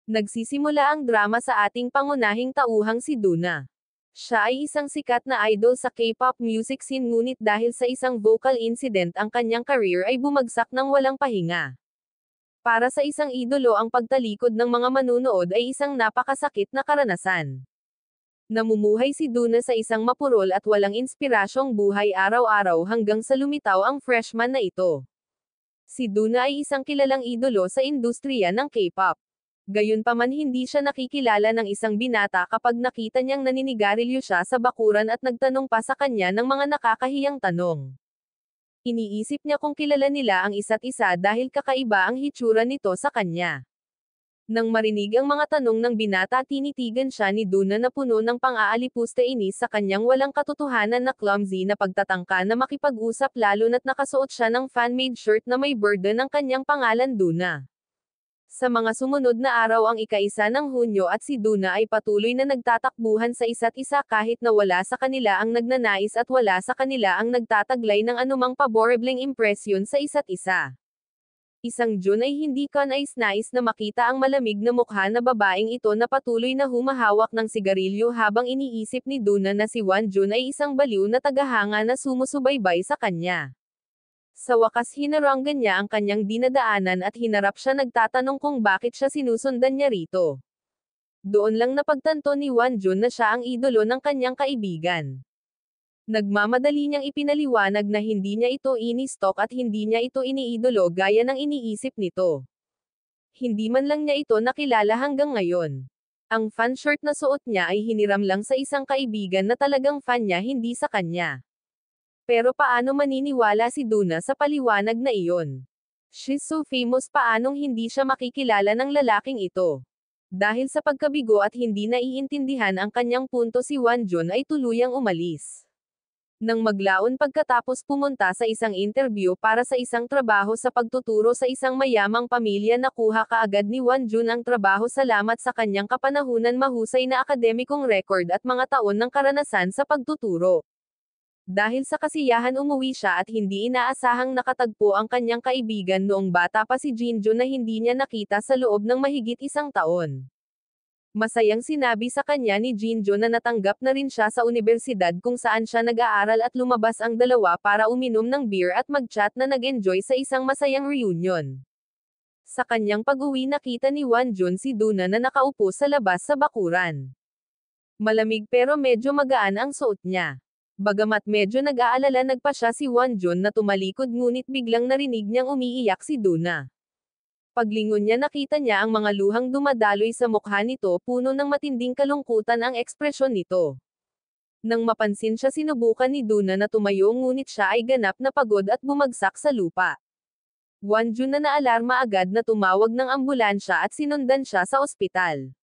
Nagsisimula ang drama sa ating pangunahing tauhang si Duna. Siya ay isang sikat na idol sa K-pop music scene ngunit dahil sa isang vocal incident ang kanyang career ay bumagsak ng walang pahinga. Para sa isang idolo ang pagtalikod ng mga manunood ay isang napakasakit na karanasan. Namumuhay si Duna sa isang mapurol at walang inspirasyong buhay araw-araw hanggang sa lumitaw ang freshman na ito. Si Duna ay isang kilalang idolo sa industriya ng K-pop. Gayunpaman hindi siya nakikilala ng isang binata kapag nakita niyang naninigarilyo siya sa bakuran at nagtanong pa sa kanya ng mga nakakahiyang tanong. Iniisip niya kung kilala nila ang isa't isa dahil kakaiba ang hitsura nito sa kanya. Nang marinig ang mga tanong ng binata tinitigan siya ni Duna na puno ng pang-aalipusta inis sa kanyang walang katotohanan na clumsy na pagtatangka na makipag-usap lalo na't nakasuot siya ng fan-made shirt na may burden ng kanyang pangalan Duna. Sa mga sumunod na araw ang ika-1 ng Hunyo at si Duna ay patuloy na nagtatakbuhan sa isa't isa kahit na wala sa kanila ang nagnanais at wala sa kanila ang nagtataglay ng anumang paborebleng impresyon sa isa't isa. Isang June ay hindi ka nais-nais na makita ang malamig na mukha na babaeng ito na patuloy na humahawak ng sigarilyo habang iniisip ni Duna na si June ay isang baliw na tagahanga na sumusubaybay sa kanya. Sa wakas hinaranggan niya ang kanyang dinadaanan at hinarap siya nagtatanong kung bakit siya sinusundan niya rito. Doon lang napagtanto ni June na siya ang idolo ng kanyang kaibigan. Nagmamadali niyang ipinaliwanag na hindi niya ito ini-stalk at hindi niya ito iniidolo gaya ng iniisip nito. Hindi man lang niya ito nakilala hanggang ngayon. Ang fan shirt na suot niya ay hiniram lang sa isang kaibigan na talagang fan niya hindi sa kanya. Pero paano maniniwala si Duna sa paliwanag na iyon? She's so famous paanong hindi siya makikilala ng lalaking ito? Dahil sa pagkabigo at hindi naiintindihan ang kanyang punto si June ay tuluyang umalis. Nang maglaon pagkatapos pumunta sa isang interview para sa isang trabaho sa pagtuturo sa isang mayamang pamilya nakuha kaagad ni June ang trabaho salamat sa kanyang kapanahunan mahusay na akademikong record at mga taon ng karanasan sa pagtuturo. Dahil sa kasiyahan umuwi siya at hindi inaasahang nakatagpo ang kanyang kaibigan noong bata pa si Jinjo na hindi niya nakita sa loob ng mahigit 1 taon. Masayang sinabi sa kanya ni Jinjo na natanggap na rin siya sa universidad kung saan siya nag-aaral at lumabas ang dalawa para uminom ng beer at mag-chat na nag-enjoy sa isang masayang reunion. Sa kanyang pag-uwi nakita ni June si Duna na nakaupo sa labas sa bakuran. Malamig pero medyo magaan ang suot niya. Bagamat medyo nag-aalala nagpa siya si June na tumalikod ngunit biglang narinig niyang umiiyak si Duna. Paglingon niya nakita niya ang mga luhang dumadaloy sa mukha nito puno ng matinding kalungkutan ang ekspresyon nito. Nang mapansin siya sinubukan ni Duna na tumayo ngunit siya ay ganap na pagod at bumagsak sa lupa. June na naalarma agad na tumawag ng ambulansya at sinundan siya sa ospital.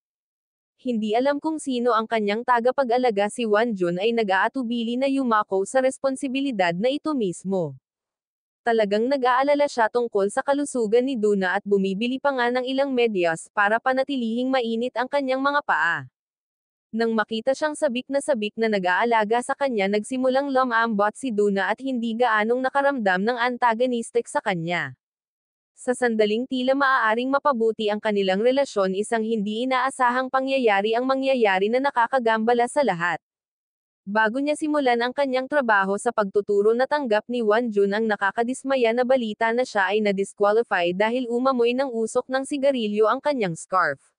Hindi alam kung sino ang kanyang tagapag-alaga si June ay nag-aatubili na yumako sa responsibilidad na ito mismo. Talagang nag-aalala siya tungkol sa kalusugan ni Duna at bumibili pa nga ng ilang medyas para panatilihing mainit ang kanyang mga paa. Nang makita siyang sabik na nag-aalaga sa kanya nagsimulang lumambot si Duna at hindi gaanong nakaramdam ng antagonistic sa kanya. Sa sandaling tila maaaring mapabuti ang kanilang relasyon isang hindi inaasahang pangyayari ang mangyayari na nakakagambala sa lahat. Bago niya simulan ang kanyang trabaho sa pagtuturo natanggap ni June ang nakakadismaya na balita na siya ay na-disqualify dahil umamoy ng usok ng sigarilyo ang kanyang scarf.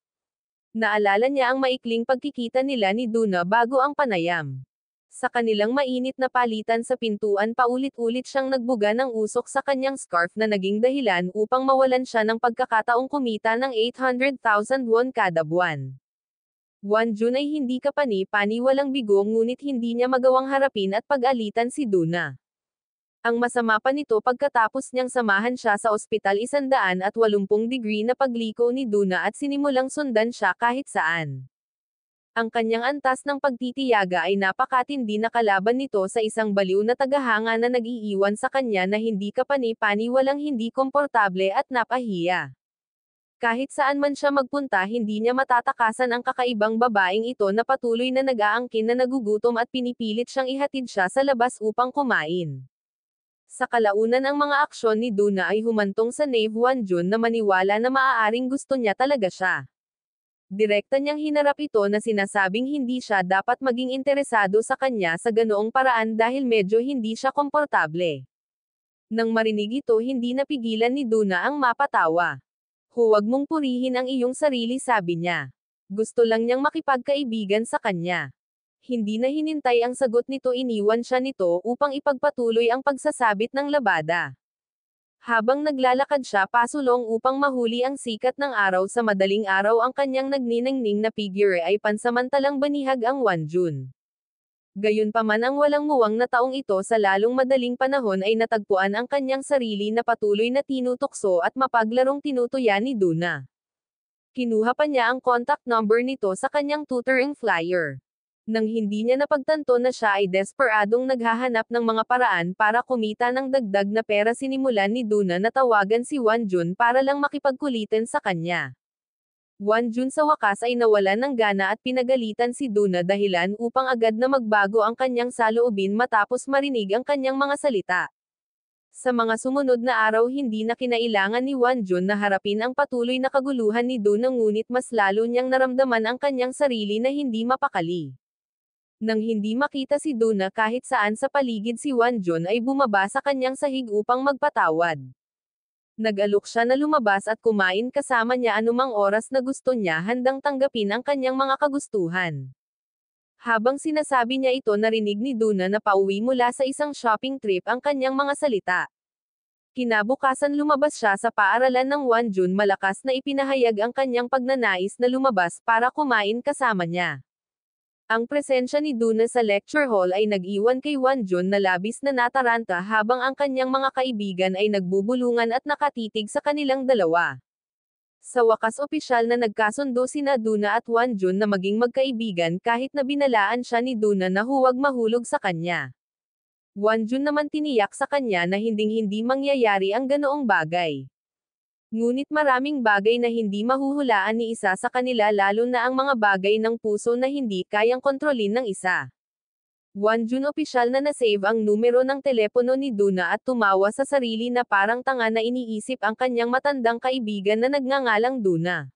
Naalala niya ang maikling pagkikita nila ni Duna bago ang panayam. Sa kanilang mainit na palitan sa pintuan paulit-ulit siyang nagbuga ng usok sa kanyang scarf na naging dahilan upang mawalan siya ng pagkakataong kumita ng 800,000 won kada buwan. June ay hindi kapani-pani walang bigo ngunit hindi niya magawang harapin at pag-alitan si Duna. Ang masama pa nito pagkatapos niyang samahan siya sa ospital 180 degree na pagliko ni Duna at sinimulang sundan siya kahit saan. Ang kanyang antas ng pagtitiyaga ay napakatindi na kalaban nito sa isang baliw na tagahanga na nag-iiwan sa kanya na hindi kapani-pani walang hindi komportable at napahiya. Kahit saan man siya magpunta hindi niya matatakasan ang kakaibang babaeng ito na patuloy na nag-aangkin na nagugutom at pinipilit siyang ihatid siya sa labas upang kumain. Sa kalaunan ang mga aksyon ni Duna ay humantong sa Nave June na maniwala na maaaring gusto niya talaga siya. Direkta niyang hinarap ito na sinasabing hindi siya dapat maging interesado sa kanya sa ganoong paraan dahil medyo hindi siya komportable. Nang marinig ito hindi napigilan ni Duna ang mapatawa. Huwag mong purihin ang iyong sarili sabi niya. Gusto lang niyang makipagkaibigan sa kanya. Hindi na hinintay ang sagot nito iniwan siya nito upang ipagpatuloy ang pagsasabit ng labada. Habang naglalakad siya pasulong upang mahuli ang sikat ng araw sa madaling araw ang kanyang nagniningning na figure ay pansamantalang banihag ang Wonjun. Gayunpaman ang walang muwang na taong ito sa lalong madaling panahon ay natagpuan ang kanyang sarili na patuloy na tinutukso at mapaglarong tinutuya ni Duna. Kinuha pa niya ang contact number nito sa kanyang tutoring flyer. Nang hindi niya napagtanto na siya ay desperadong naghahanap ng mga paraan para kumita ng dagdag na pera sinimulan ni Duna na tawagan si Wonjun para lang makipagkulitan sa kanya. Wonjun sa wakas ay nawalan ng gana at pinagalitan si Duna dahilan upang agad na magbago ang kanyang saloobin matapos marinig ang kanyang mga salita. Sa mga sumunod na araw hindi na kinailangan ni Wonjun na harapin ang patuloy na kaguluhan ni Duna ngunit mas lalo niyang naramdaman ang kanyang sarili na hindi mapakali. Nang hindi makita si Duna kahit saan sa paligid si Wonjun ay bumaba sa kanyang sahig upang magpatawad. Nag-alok siya na lumabas at kumain kasama niya anumang oras na gusto niya handang tanggapin ang kanyang mga kagustuhan. Habang sinasabi niya ito narinig ni Duna na pauwi mula sa isang shopping trip ang kanyang mga salita. Kinabukasan lumabas siya sa paaralan ng Wonjun malakas na ipinahayag ang kanyang pagnanais na lumabas para kumain kasama niya. Ang presensya ni Duna sa lecture hall ay nag-iwan kay Wonjun na labis na nataranta habang ang kanyang mga kaibigan ay nagbubulungan at nakatitig sa kanilang dalawa. Sa wakas opisyal na nagkasundo sina Duna at Wonjun na maging magkaibigan kahit na binalaan siya ni Duna na huwag mahulog sa kanya. Wonjun naman tiniyak sa kanya na hinding-hindi mangyayari ang ganoong bagay. Ngunit maraming bagay na hindi mahuhulaan ni isa sa kanila lalo na ang mga bagay ng puso na hindi kayang kontrolin ng isa. Wonjun opisyal na nasave ang numero ng telepono ni Duna at tumawa sa sarili na parang tanga na iniisip ang kanyang matandang kaibigan na nagngangalang Duna.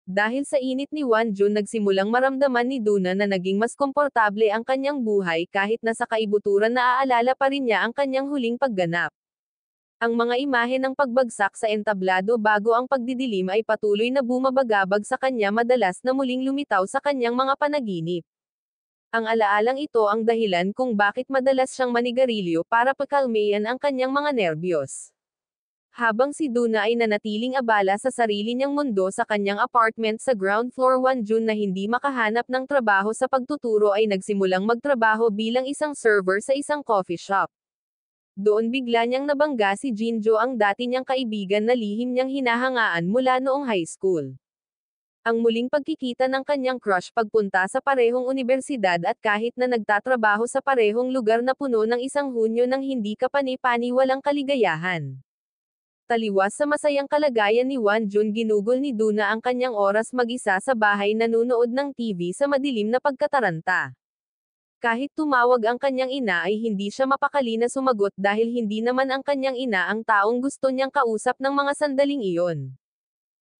Dahil sa init ni Wonjun nagsimulang maramdaman ni Duna na naging mas komportable ang kanyang buhay kahit na sa kaibuturan naaalala pa rin niya ang kanyang huling pagganap. Ang mga imahe ng pagbagsak sa entablado bago ang pagdidilim ay patuloy na bumabagabag sa kanya madalas na muling lumitaw sa kanyang mga panaginip. Ang alaalang ito ang dahilan kung bakit madalas siyang manigarilyo para pakalmayan ang kanyang mga nerbiyos. Habang si Duna ay nanatiling abala sa sarili niyang mundo sa kanyang apartment sa ground floor Wonjun na hindi makahanap ng trabaho sa pagtuturo ay nagsimulang magtrabaho bilang isang server sa isang coffee shop. Doon bigla niyang nabangga si Jinjo ang dati niyang kaibigan na lihim niyang hinahangaan mula noong high school. Ang muling pagkikita ng kanyang crush pagpunta sa parehong universidad at kahit na nagtatrabaho sa parehong lugar na puno ng isang Hunyo ng hindi kapani-pani walang kaligayahan. Taliwas sa masayang kalagayan ni Wonjun ginugol ni Duna ang kanyang oras mag-isa sa bahay nanunood ng TV sa madilim na pagkataranta. Kahit tumawag ang kanyang ina ay hindi siya mapakali na sumagot dahil hindi naman ang kanyang ina ang taong gusto niyang kausap ng mga sandaling iyon.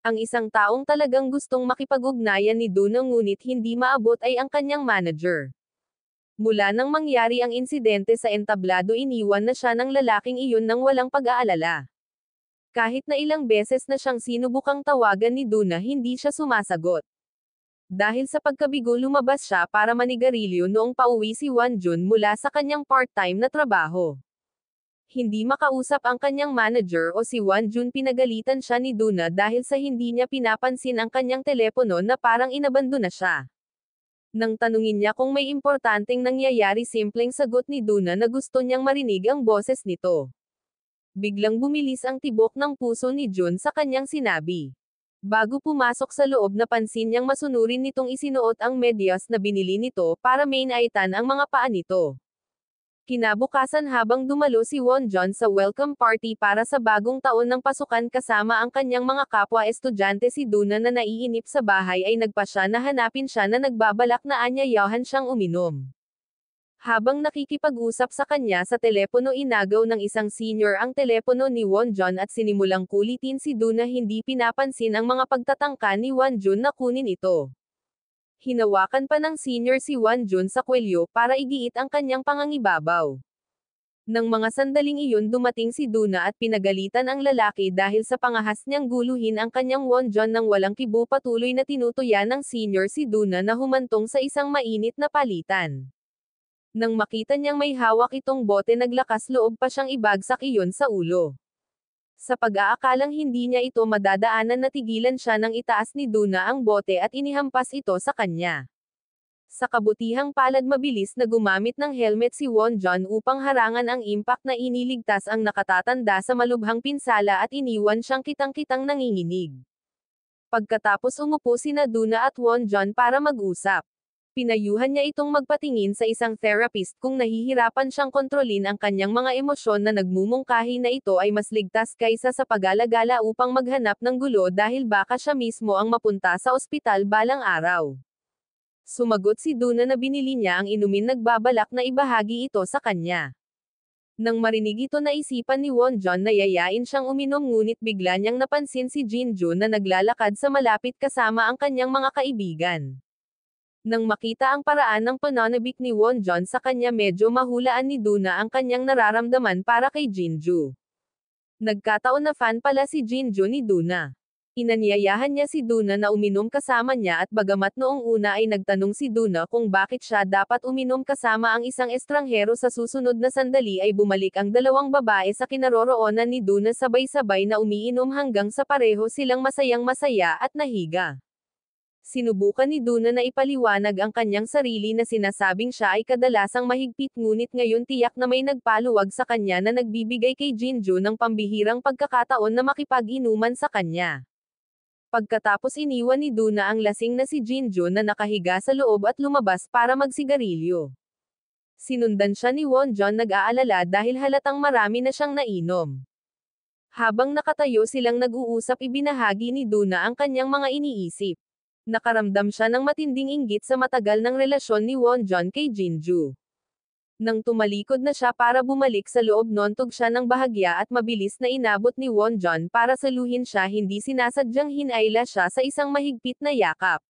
Ang isang taong talagang gustong makipag-ugnayan ni Duna ngunit hindi maabot ay ang kanyang manager. Mula nang mangyari ang insidente sa entablado iniwan na siya ng lalaking iyon nang walang pag-aalala. Kahit na ilang beses na siyang sinubukang tawagan ni Duna hindi siya sumasagot. Dahil sa pagkabigo lumabas siya para manigarilyo noong pauwi si Wonjun mula sa kanyang part-time na trabaho. Hindi makausap ang kanyang manager o si Wonjun pinagalitan siya ni Duna dahil sa hindi niya pinapansin ang kanyang telepono na parang inabandona siya. Nang tanungin niya kung may importanteng nangyayari simpleng sagot ni Duna na gusto niyang marinig ang boses nito. Biglang bumilis ang tibok ng puso ni Jun sa kanyang sinabi. Bago pumasok sa loob napansin niyang masunurin nitong isinuot ang medyas na binili nito para mainaitan ang mga paa nito. Kinabukasan habang dumalo si Wonjun sa welcome party para sa bagong taon ng pasukan kasama ang kanyang mga kapwa estudyante si Duna na naiinip sa bahay ay nagpa siya na hanapin siya na nagbabalak na anyayahan siyang uminom. Habang nakikipag-usap sa kanya sa telepono, inagaw ng isang senior ang telepono ni Wonjun at sinimulang kulitin si Do na hindi pinapansin ang mga pagtatangka ni Wonjun na kunin ito. Hinawakan pa ng senior si Wonjun sa kwelyo para igiit ang kanyang pangangibabaw. Nang mga sandaling iyon, dumating si Duna at pinagalitan ang lalaki dahil sa pangahas niyang guluhin ang kanyang Wonjun nang walang kibo. Patuloy na tinutuya ng senior si Duna na humantong sa isang mainit na palitan. Nang makita niyang may hawak itong bote, naglakas loob pa siyang ibagsak iyon sa ulo. Sa pag-aakalang hindi niya ito madadaanan, natigilan siya nang itaas ni Duna ang bote at inihampas ito sa kanya. Sa kabutihang palad, mabilis na gumamit ng helmet si Wonjun upang harangan ang impact na iniligtas ang nakatatanda sa malubhang pinsala at iniwan siyang kitang-kitang nanginginig. Pagkatapos, umupo sina Duna at Wonjun para mag-usap. Pinayuhan niya itong magpatingin sa isang therapist kung nahihirapan siyang kontrolin ang kanyang mga emosyon na nagmumungkahi na ito ay mas ligtas kaysa sa pag-alagala upang maghanap ng gulo dahil baka siya mismo ang mapunta sa ospital balang araw. Sumagot si Duna na binili niya ang inumin, nagbabalak na ibahagi ito sa kanya. Nang marinig ito, naisipan ni Wonjun na yayain siyang uminom, ngunit bigla niyang napansin si Jinju na naglalakad sa malapit kasama ang kanyang mga kaibigan. Nang makita ang paraan ng pananabik ni Wonjun sa kanya, medyo mahulaan ni Duna ang kanyang nararamdaman para kay Jinju. Nagkataon na fan pala si Jinju ni Duna. Inanyayahan niya si Duna na uminom kasama niya at bagamat noong una ay nagtanong si Duna kung bakit siya dapat uminom kasama ang isang estranghero, sa susunod na sandali ay bumalik ang dalawang babae sa kinaroroonan ni Duna, sabay-sabay na umiinom hanggang sa pareho silang masayang-masaya at nahiga. Sinubukan ni Duna na ipaliwanag ang kanyang sarili na sinasabing siya ay kadalasang mahigpit, ngunit ngayon tiyak na may nagpaluwag sa kanya na nagbibigay kay Jinju ng pambihirang pagkakataon na makipag-inuman sa kanya. Pagkatapos, iniwan ni Duna ang lasing na si Jinju na nakahiga sa loob at lumabas para magsigarilyo. Sinundan siya ni Wonjun, nag-aalala dahil halatang marami na siyang nainom. Habang nakatayo silang nag-uusap, ibinahagi ni Duna ang kanyang mga iniisip. Nakaramdam siya ng matinding inggit sa matagal ng relasyon ni Wonjun kay Jinju. Nang tumalikod na siya para bumalik sa loob, nontog siya ng bahagya at mabilis na inabot ni Wonjun para saluhin siya, hindi sinasadyang hinayla siya sa isang mahigpit na yakap.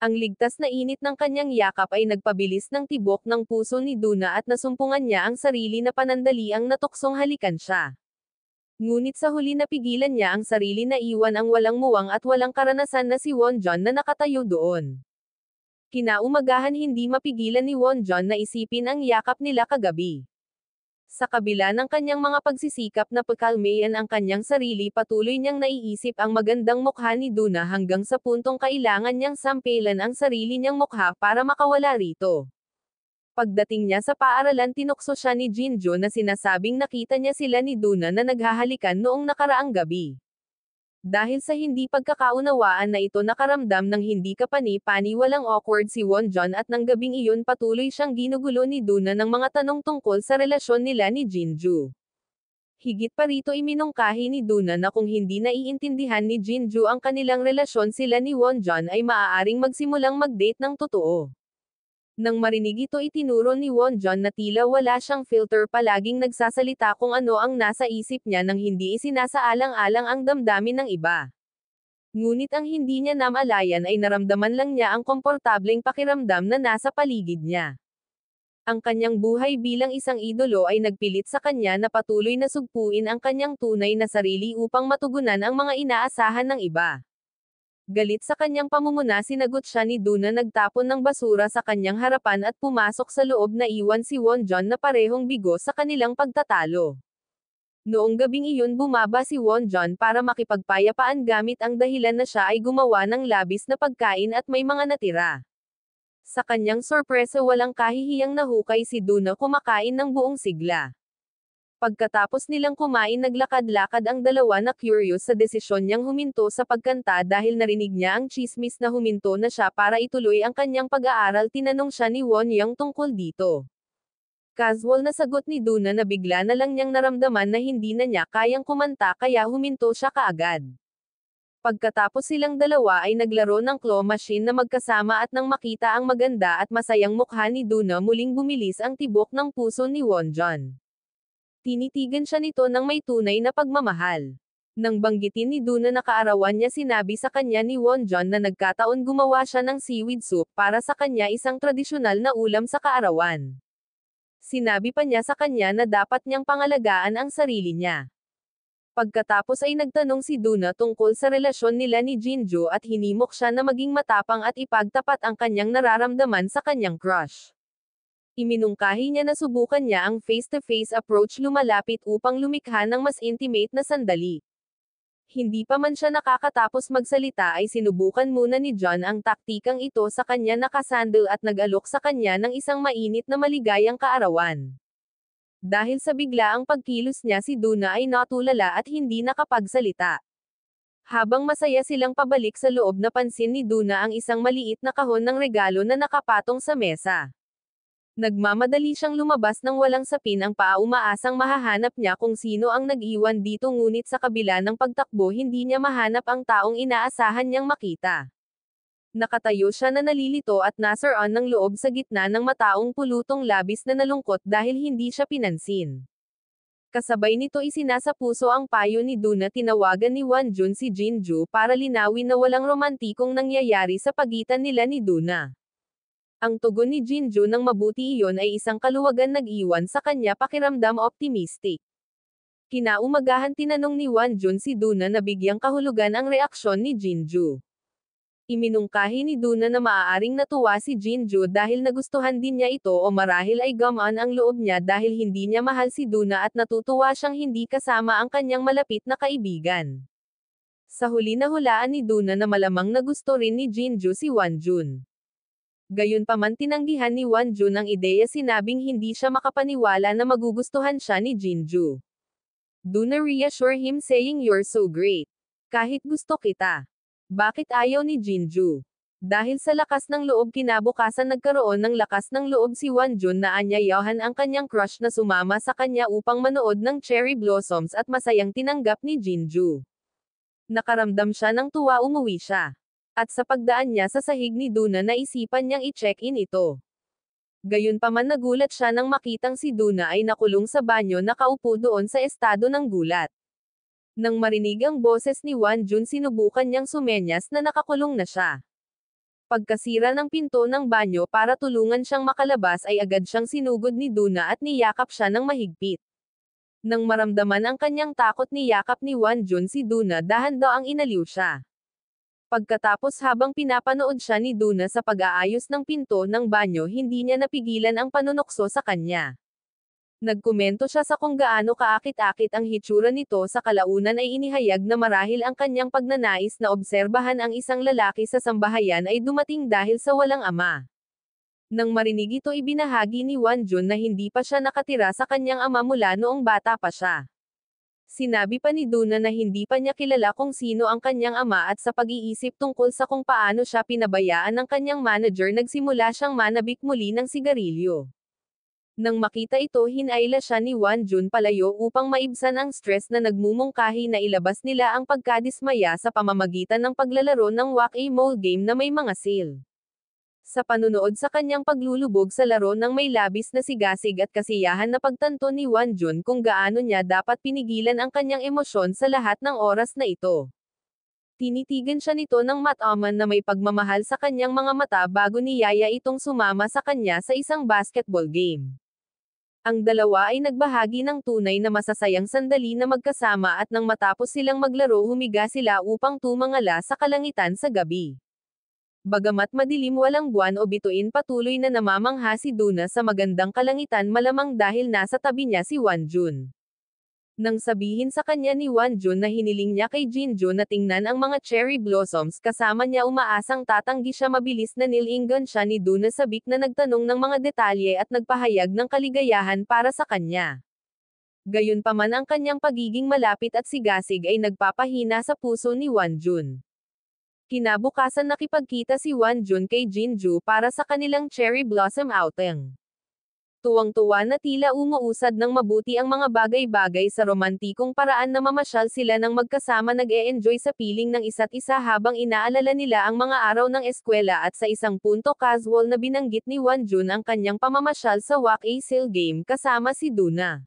Ang ligtas na init ng kanyang yakap ay nagpabilis ng tibok ng puso ni Duna at nasumpungan niya ang sarili na panandaliang natuksong halikan siya. Ngunit sa huli napigilan niya ang sarili na iwan ang walang muwang at walang karanasan na si Wonjun na nakatayo doon. Kinaumagahan, hindi mapigilan ni Wonjun na isipin ang yakap nila kagabi. Sa kabila ng kanyang mga pagsisikap na pakalmayan ang kanyang sarili, patuloy niyang naiisip ang magandang mukha ni Duna hanggang sa puntong kailangan niyang sampelan ang sarili niyang mukha para makawala rito. Pagdating niya sa paaralan, tinukso siya ni Jinju na sinasabing nakita niya sila ni Duna na naghahalikan noong nakaraang gabi. Dahil sa hindi pagkakaunawaan na ito, nakaramdam ng hindi kapani-pani, walang awkward si Wonjun at nang gabing iyon patuloy siyang ginugulo ni Duna ng mga tanong tungkol sa relasyon nila ni Jinju. Higit pa rito, iminungkahi ni Duna na kung hindi naiintindihan ni Jinju ang kanilang relasyon, sila ni Wonjun ay maaaring magsimulang mag-date ng totoo. Nang marinig ito, itinuro ni Wonjun na tila wala siyang filter, palaging nagsasalita kung ano ang nasa isip niya nang hindi isinasaalang-alang ang damdamin ng iba. Ngunit ang hindi niya namalayan ay naramdaman lang niya ang komportableng pakiramdam na nasa paligid niya. Ang kanyang buhay bilang isang idolo ay nagpilit sa kanya na patuloy na sugpuin ang kanyang tunay na sarili upang matugunan ang mga inaasahan ng iba. Galit sa kanyang pamumuna, sinagot siya ni Duna, nagtapon ng basura sa kanyang harapan at pumasok sa loob, na iwan si Wonjun na parehong bigo sa kanilang pagtatalo. Noong gabing iyon, bumaba si Wonjun para makipagpayapaan gamit ang dahilan na siya ay gumawa ng labis na pagkain at may mga natira. Sa kanyang sorpresa, walang kahihiyang nahukay si Duna kumakain ng buong sigla. Pagkatapos nilang kumain, naglakad-lakad ang dalawa na curious sa desisyon niyang huminto sa pagkanta dahil narinig niya ang chismis na huminto na siya para ituloy ang kanyang pag-aaral. Tinanong siya ni Wonjun tungkol dito. Casual na sagot ni Duna na bigla na lang niyang naramdaman na hindi na niya kayang kumanta kaya huminto siya kaagad. Pagkatapos silang dalawa ay naglaro ng claw machine na magkasama at nang makita ang maganda at masayang mukha ni Duna muling bumilis ang tibok ng puso ni Wonjun. Tinitigan siya nito ng may tunay na pagmamahal. Nang banggitin ni Duna na kaarawan niya sinabi sa kanya ni Wonjun na nagkataon gumawa siya ng seaweed soup para sa kanya isang tradisyonal na ulam sa kaarawan. Sinabi pa niya sa kanya na dapat niyang pangalagaan ang sarili niya. Pagkatapos ay nagtanong si Duna tungkol sa relasyon nila ni Jinju at hinimok siya na maging matapang at ipagtapat ang kanyang nararamdaman sa kanyang crush. Iminungkahi niya na subukan niya ang face-to-face approach lumalapit upang lumikha ng mas intimate na sandali. Hindi pa man siya nakakatapos magsalita ay sinubukan muna ni John ang taktikang ito sa kanya nakasandal at nag-alok sa kanya ng isang mainit na maligayang kaarawan. Dahil sa biglaang pagkilos niya si Duna ay natulala at hindi nakapagsalita. Habang masaya silang pabalik sa loob napansin ni Duna ang isang maliit na kahon ng regalo na nakapatong sa mesa. Nagmamadali siyang lumabas nang walang sapin ang paa umaasang mahahanap niya kung sino ang nag-iwan dito ngunit sa kabila ng pagtakbo hindi niya mahanap ang taong inaasahan niyang makita. Nakatayo siya na nalilito at nasaran ng loob sa gitna ng mataong pulutong labis na nalungkot dahil hindi siya pinansin. Kasabay nito isinasapuso ang payo ni Duna tinawagan ni Wonjun si Jinju para linawin na walang romantikong nangyayari sa pagitan nila ni Duna. Ang tugon ni Jinju ng mabuti iyon ay isang kaluwagan nag-iwan sa kanya pakiramdam optimistic. Kinaumagahan tinanong ni Wonjun si Duna na bigyang kahulugan ang reaksyon ni Jinju. Iminungkahi ni Duna na maaaring natuwa si Jinju dahil nagustuhan din niya ito o marahil ay gumaan ang loob niya dahil hindi niya mahal si Duna at natutuwa siyang hindi kasama ang kanyang malapit na kaibigan. Sa huli na hulaan ni Duna na malamang na gusto rin ni Jinju si Wonjun. Gayunpaman tinanggihan ni Wonjun ang ideya sinabing hindi siya makapaniwala na magugustuhan siya ni Jinju. Duna reassure him saying you're so great. Kahit gusto kita. Bakit ayaw ni Jinju? Dahil sa lakas ng loob kinabukasan nagkaroon ng lakas ng loob si Wonjun na anyayahan ang kanyang crush na sumama sa kanya upang manood ng cherry blossoms at masayang tinanggap ni Jinju. Nakaramdam siya ng tuwa umuwi siya. At sa pagdaan niya sa sahig ni Duna naisipan niyang i-check-in ito. Gayunpaman nagulat siya nang makitang si Duna ay nakulong sa banyo nakaupo doon sa estado ng gulat. Nang marinig ang boses ni Wonjun sinubukan niyang sumenyas na nakakulong na siya. Pagkasira ng pinto ng banyo para tulungan siyang makalabas ay agad siyang sinugod ni Duna at niyakap siya ng mahigpit. Nang maramdaman ang kanyang takot niyakap ni Wonjun si Duna dahan-daang inaliw siya. Pagkatapos habang pinapanood siya ni Duna sa pag-aayos ng pinto ng banyo hindi niya napigilan ang panunokso sa kanya. Nagkomento siya sa kung gaano kaakit-akit ang hitsura nito sa kalaunan ay inihayag na marahil ang kanyang pagnanais na obserbahan ang isang lalaki sa sambahayan ay dumating dahil sa walang ama. Nang marinig ito ibinahagi ni Wonjun na hindi pa siya nakatira sa kanyang ama mula noong bata pa siya. Sinabi pa ni Duna na hindi pa niya kilala kung sino ang kanyang ama at sa pag-iisip tungkol sa kung paano siya pinabayaan ng kanyang manager nagsimula siyang manabik muli ng sigarilyo. Nang makita ito hinayla siya ni Wonjun palayo upang maibsan ang stress na nagmumungkahi na ilabas nila ang pagkadismaya sa pamamagitan ng paglalaro ng whack-a-mole game na may mga seal. Sa panunood sa kanyang paglulubog sa laro ng may labis na sigasig at kasiyahan na pagtanto ni Wonjun kung gaano niya dapat pinigilan ang kanyang emosyon sa lahat ng oras na ito. Tinitigan siya nito ng mataman na may pagmamahal sa kanyang mga mata bago niyaya itong sumama sa kanya sa isang basketball game. Ang dalawa ay nagbahagi ng tunay na masasayang sandali na magkasama at nang matapos silang maglaro humiga sila upang tumangala sa kalangitan sa gabi. Bagamat madilim walang buwan o bituin patuloy na namamangha si Duna sa magandang kalangitan malamang dahil nasa tabi niya si Wonjun. Nang sabihin sa kanya ni Wonjun na hiniling niya kay Jinju na tingnan ang mga cherry blossoms kasama niya umaasang tatanggi siya mabilis na nilingan siya ni Duna sabik na nagtanong ng mga detalye at nagpahayag ng kaligayahan para sa kanya. Gayunpaman ang kanyang pagiging malapit at sigasig ay nagpapahina sa puso ni Wonjun. Kinabukasan nakipagkita si Wonjun kay Jinju para sa kanilang cherry blossom outing. Tuwang-tuwa na tila umuusad ng mabuti ang mga bagay-bagay sa romantikong paraan na mamasyal sila ng magkasama nag-e-enjoy sa piling ng isa't isa habang inaalala nila ang mga araw ng eskwela at sa isang punto casual na binanggit ni Wonjun ang kanyang pamamasyal sa Wak-A-Sil game kasama si Duna.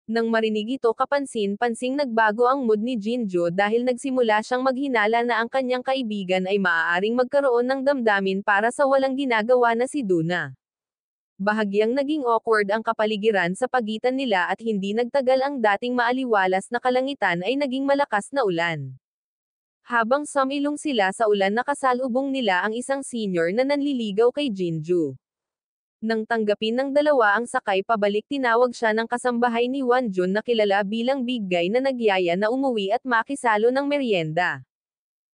Nang marinig ito kapansin-pansing nagbago ang mood ni Jinjo dahil nagsimula siyang maghinala na ang kanyang kaibigan ay maaaring magkaroon ng damdamin para sa walang ginagawa na si Duna. Bahagyang naging awkward ang kapaligiran sa pagitan nila at hindi nagtagal ang dating maaliwalas na kalangitan ay naging malakas na ulan. Habang sumilong sila sa ulan nakasalubong nila ang isang senior na nanliligaw kay Jinju. Nang tanggapin ng dalawa ang sakay pabalik tinawag siya ng kasambahay ni Wonjun na kilala bilang big guy na nagyaya na umuwi at makisalo ng merienda.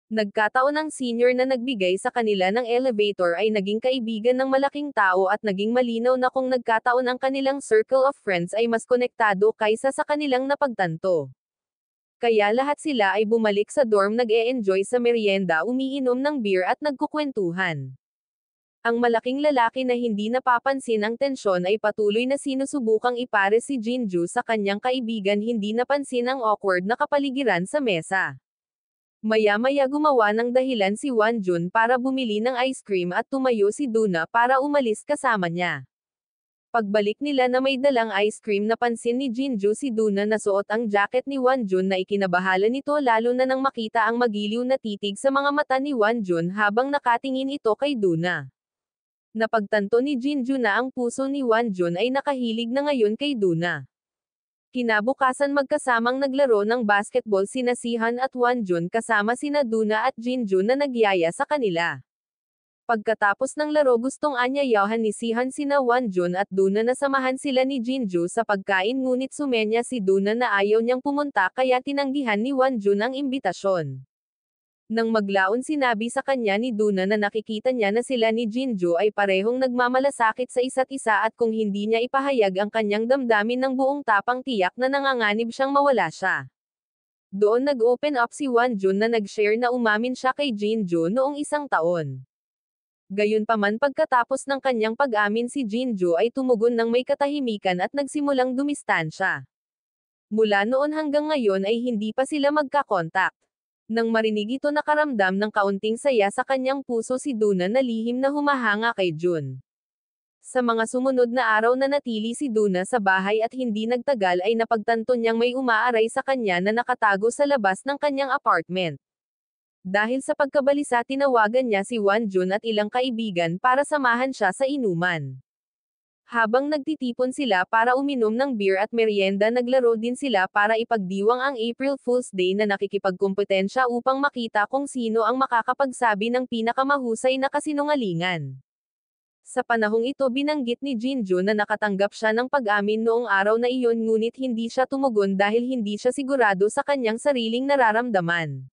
Nagkataon ang senior na nagbigay sa kanila ng elevator ay naging kaibigan ng malaking tao at naging malinaw na kung nagkataon ang kanilang circle of friends ay mas konektado kaysa sa kanilang napagtanto. Kaya lahat sila ay bumalik sa dorm nag-e-enjoy sa merienda umiinom ng beer at nagkukwentuhan. Ang malaking lalaki na hindi napapansin ang tensyon ay patuloy na sinusubukang ipares si Jinju sa kanyang kaibigan hindi napansin ang awkward na kapaligiran sa mesa. Maya-maya gumawa ng dahilan si Wonjun para bumili ng ice cream at tumayo si Duna para umalis kasama niya. Pagbalik nila na may dalang ice cream napansin ni Jinju si Duna na suot ang jacket ni Wonjun na ikinabahala nito lalo na nang makita ang magiliw na titig sa mga mata ni Wonjun habang nakatingin ito kay Duna. Napagtanto ni Jinju na ang puso ni Wonjun ay nakahilig na ngayon kay Duna. Kinabukasan magkasamang naglaro ng basketball sina Sihan at Wonjun kasama sina Duna at Jinju na nagyaya sa kanila. Pagkatapos ng laro gustong anyayahan ni Sihan sina Wonjun at Duna na samahan sila ni Jinju sa pagkain ngunit sumenya si Duna na ayaw niyang pumunta kaya tinanggihan ni Wonjun ang imbitasyon. Nang maglaon sinabi sa kanya ni Duna na nakikita niya na sila ni Jinju ay parehong nagmamalasakit sa isa't isa at kung hindi niya ipahayag ang kanyang damdamin ng buong tapang tiyak na nanganganib siyang mawala siya. Doon nag-open up si Wonjun na nag-share na umamin siya kay Jinju noong 1 taon. Gayunpaman pagkatapos ng kanyang pag-amin si Jinju ay tumugon ng may katahimikan at nagsimulang dumistansya. Mula noon hanggang ngayon ay hindi pa sila magkakontak. Nang marinig ito nakaramdam ng kaunting saya sa kanyang puso si Duna na lihim na humahanga kay Jun. Sa mga sumunod na araw na natili si Duna sa bahay at hindi nagtagal ay napagtanto niyang may umaaray sa kanya na nakatago sa labas ng kanyang apartment. Dahil sa pagkabalisa tinawagan niya si Wonjun at ilang kaibigan para samahan siya sa inuman. Habang nagtitipon sila para uminom ng beer at merienda naglaro din sila para ipagdiwang ang April Fool's Day na nakikipagkumpetensya upang makita kung sino ang makakapagsabi ng pinakamahusay na kasinungalingan. Sa panahong ito binanggit ni Jinju na nakatanggap siya ng pag-amin noong araw na iyon ngunit hindi siya tumugon dahil hindi siya sigurado sa kanyang sariling nararamdaman.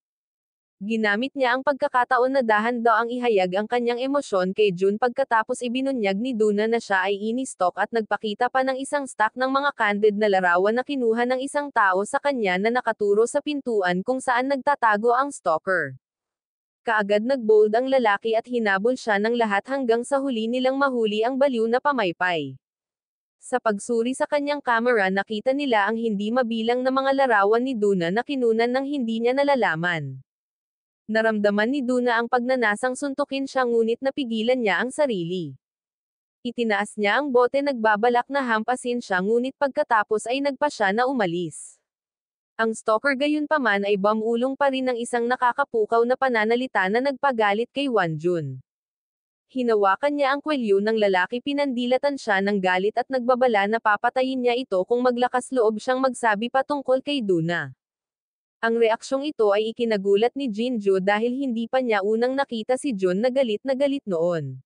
Ginamit niya ang pagkakataon na dahan daw ang ihayag ang kanyang emosyon kay Jun pagkatapos ibinunyag ni Duna na siya ay ini-stalk at nagpakita pa ng isang stack ng mga candid na larawan na kinuha ng isang tao sa kanya na nakaturo sa pintuan kung saan nagtatago ang stalker. Kaagad nagbold ang lalaki at hinabol siya ng lahat hanggang sa huli nilang mahuli ang baliw na pamaypay. Sa pagsuri sa kanyang kamera nakita nila ang hindi mabilang na mga larawan ni Duna na kinunan ng hindi niya nalalaman. Naramdaman ni Duna ang pagnanasang suntukin siya ngunit napigilan niya ang sarili. Itinaas niya ang bote nagbabalak na hampasin siya ngunit pagkatapos ay nagpa siya na umalis. Ang stalker gayunpaman ay bumulong pa rin ng isang nakakapukaw na pananalita na nagpagalit kay Wonjun. Hinawakan niya ang kwelyo ng lalaki pinandilatan siya ng galit at nagbabala na papatayin niya ito kung maglakas loob siyang magsabi patungkol kay Duna. Ang reaksyong ito ay ikinagulat ni Jinju dahil hindi pa niya unang nakita si Jun na galit noon.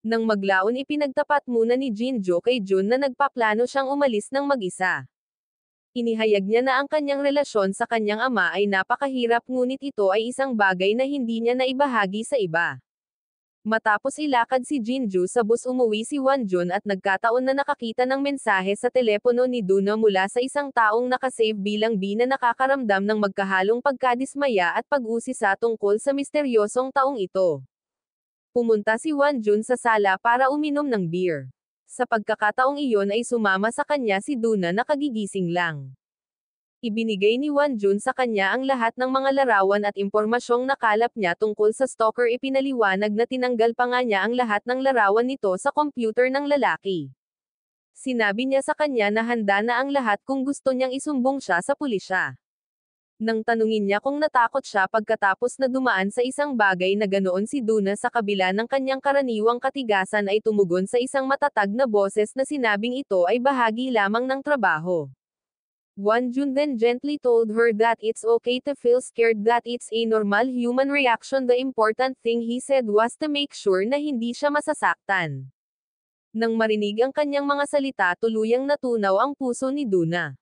Nang maglaon ipinagtapat muna ni Jinju kay Jun na nagpaplano siyang umalis ng mag-isa. Inihayag niya na ang kanyang relasyon sa kanyang ama ay napakahirap ngunit ito ay isang bagay na hindi niya naibahagi sa iba. Matapos ilakad si Jinju sa bus umuwi si Wonjun at nagkataon na nakakita ng mensahe sa telepono ni Duna mula sa isang taong nakasave bilang B na nakakaramdam ng magkahalong pagkadismaya at pag-usisa tungkol sa misteryosong taong ito. Pumunta si Wonjun sa sala para uminom ng beer. Sa pagkakataong iyon ay sumama sa kanya si Duna na kagigising lang. Ibinigay ni Wonjun sa kanya ang lahat ng mga larawan at impormasyong nakalap niya tungkol sa stalker. Ipinaliwanag na tinanggal pa nga niya ang lahat ng larawan nito sa computer ng lalaki. Sinabi niya sa kanya na handa na ang lahat kung gusto niyang isumbong siya sa pulisya. Nang tanungin niya kung natakot siya pagkatapos na dumaan sa isang bagay na ganoon, si Duna sa kabila ng kanyang karaniwang katigasan ay tumugon sa isang matatag na boses na sinabing ito ay bahagi lamang ng trabaho. Wonjun then gently told her that it's okay to feel scared, that it's a normal human reaction. The important thing, he said, was to make sure na hindi siya masasaktan. Nang marinig ang kanyang mga salita, tuluyang natunaw ang puso ni Duna.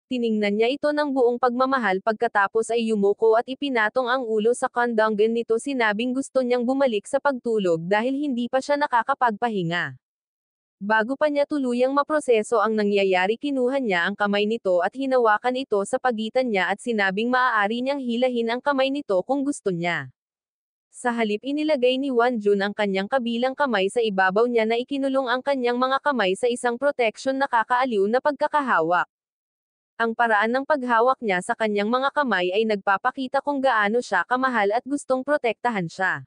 Tiningnan niya ito ng buong pagmamahal pagkatapos ay yumuko at ipinatong ang ulo sa kandanggan nito. Sinabing gusto niyang bumalik sa pagtulog dahil hindi pa siya nakakapagpahinga. Bago pa niya tuluyang maproseso ang nangyayari, kinuha niya ang kamay nito at hinawakan ito sa pagitan niya at sinabing maaari niyang hilahin ang kamay nito kung gusto niya. Sa halip, inilagay ni Wonjun ang kanyang kabilang kamay sa ibabaw niya na ikinulong ang kanyang mga kamay sa isang protection nakakaaliw na pagkakahawak. Ang paraan ng paghawak niya sa kanyang mga kamay ay nagpapakita kung gaano siya kamahal at gustong protektahan siya.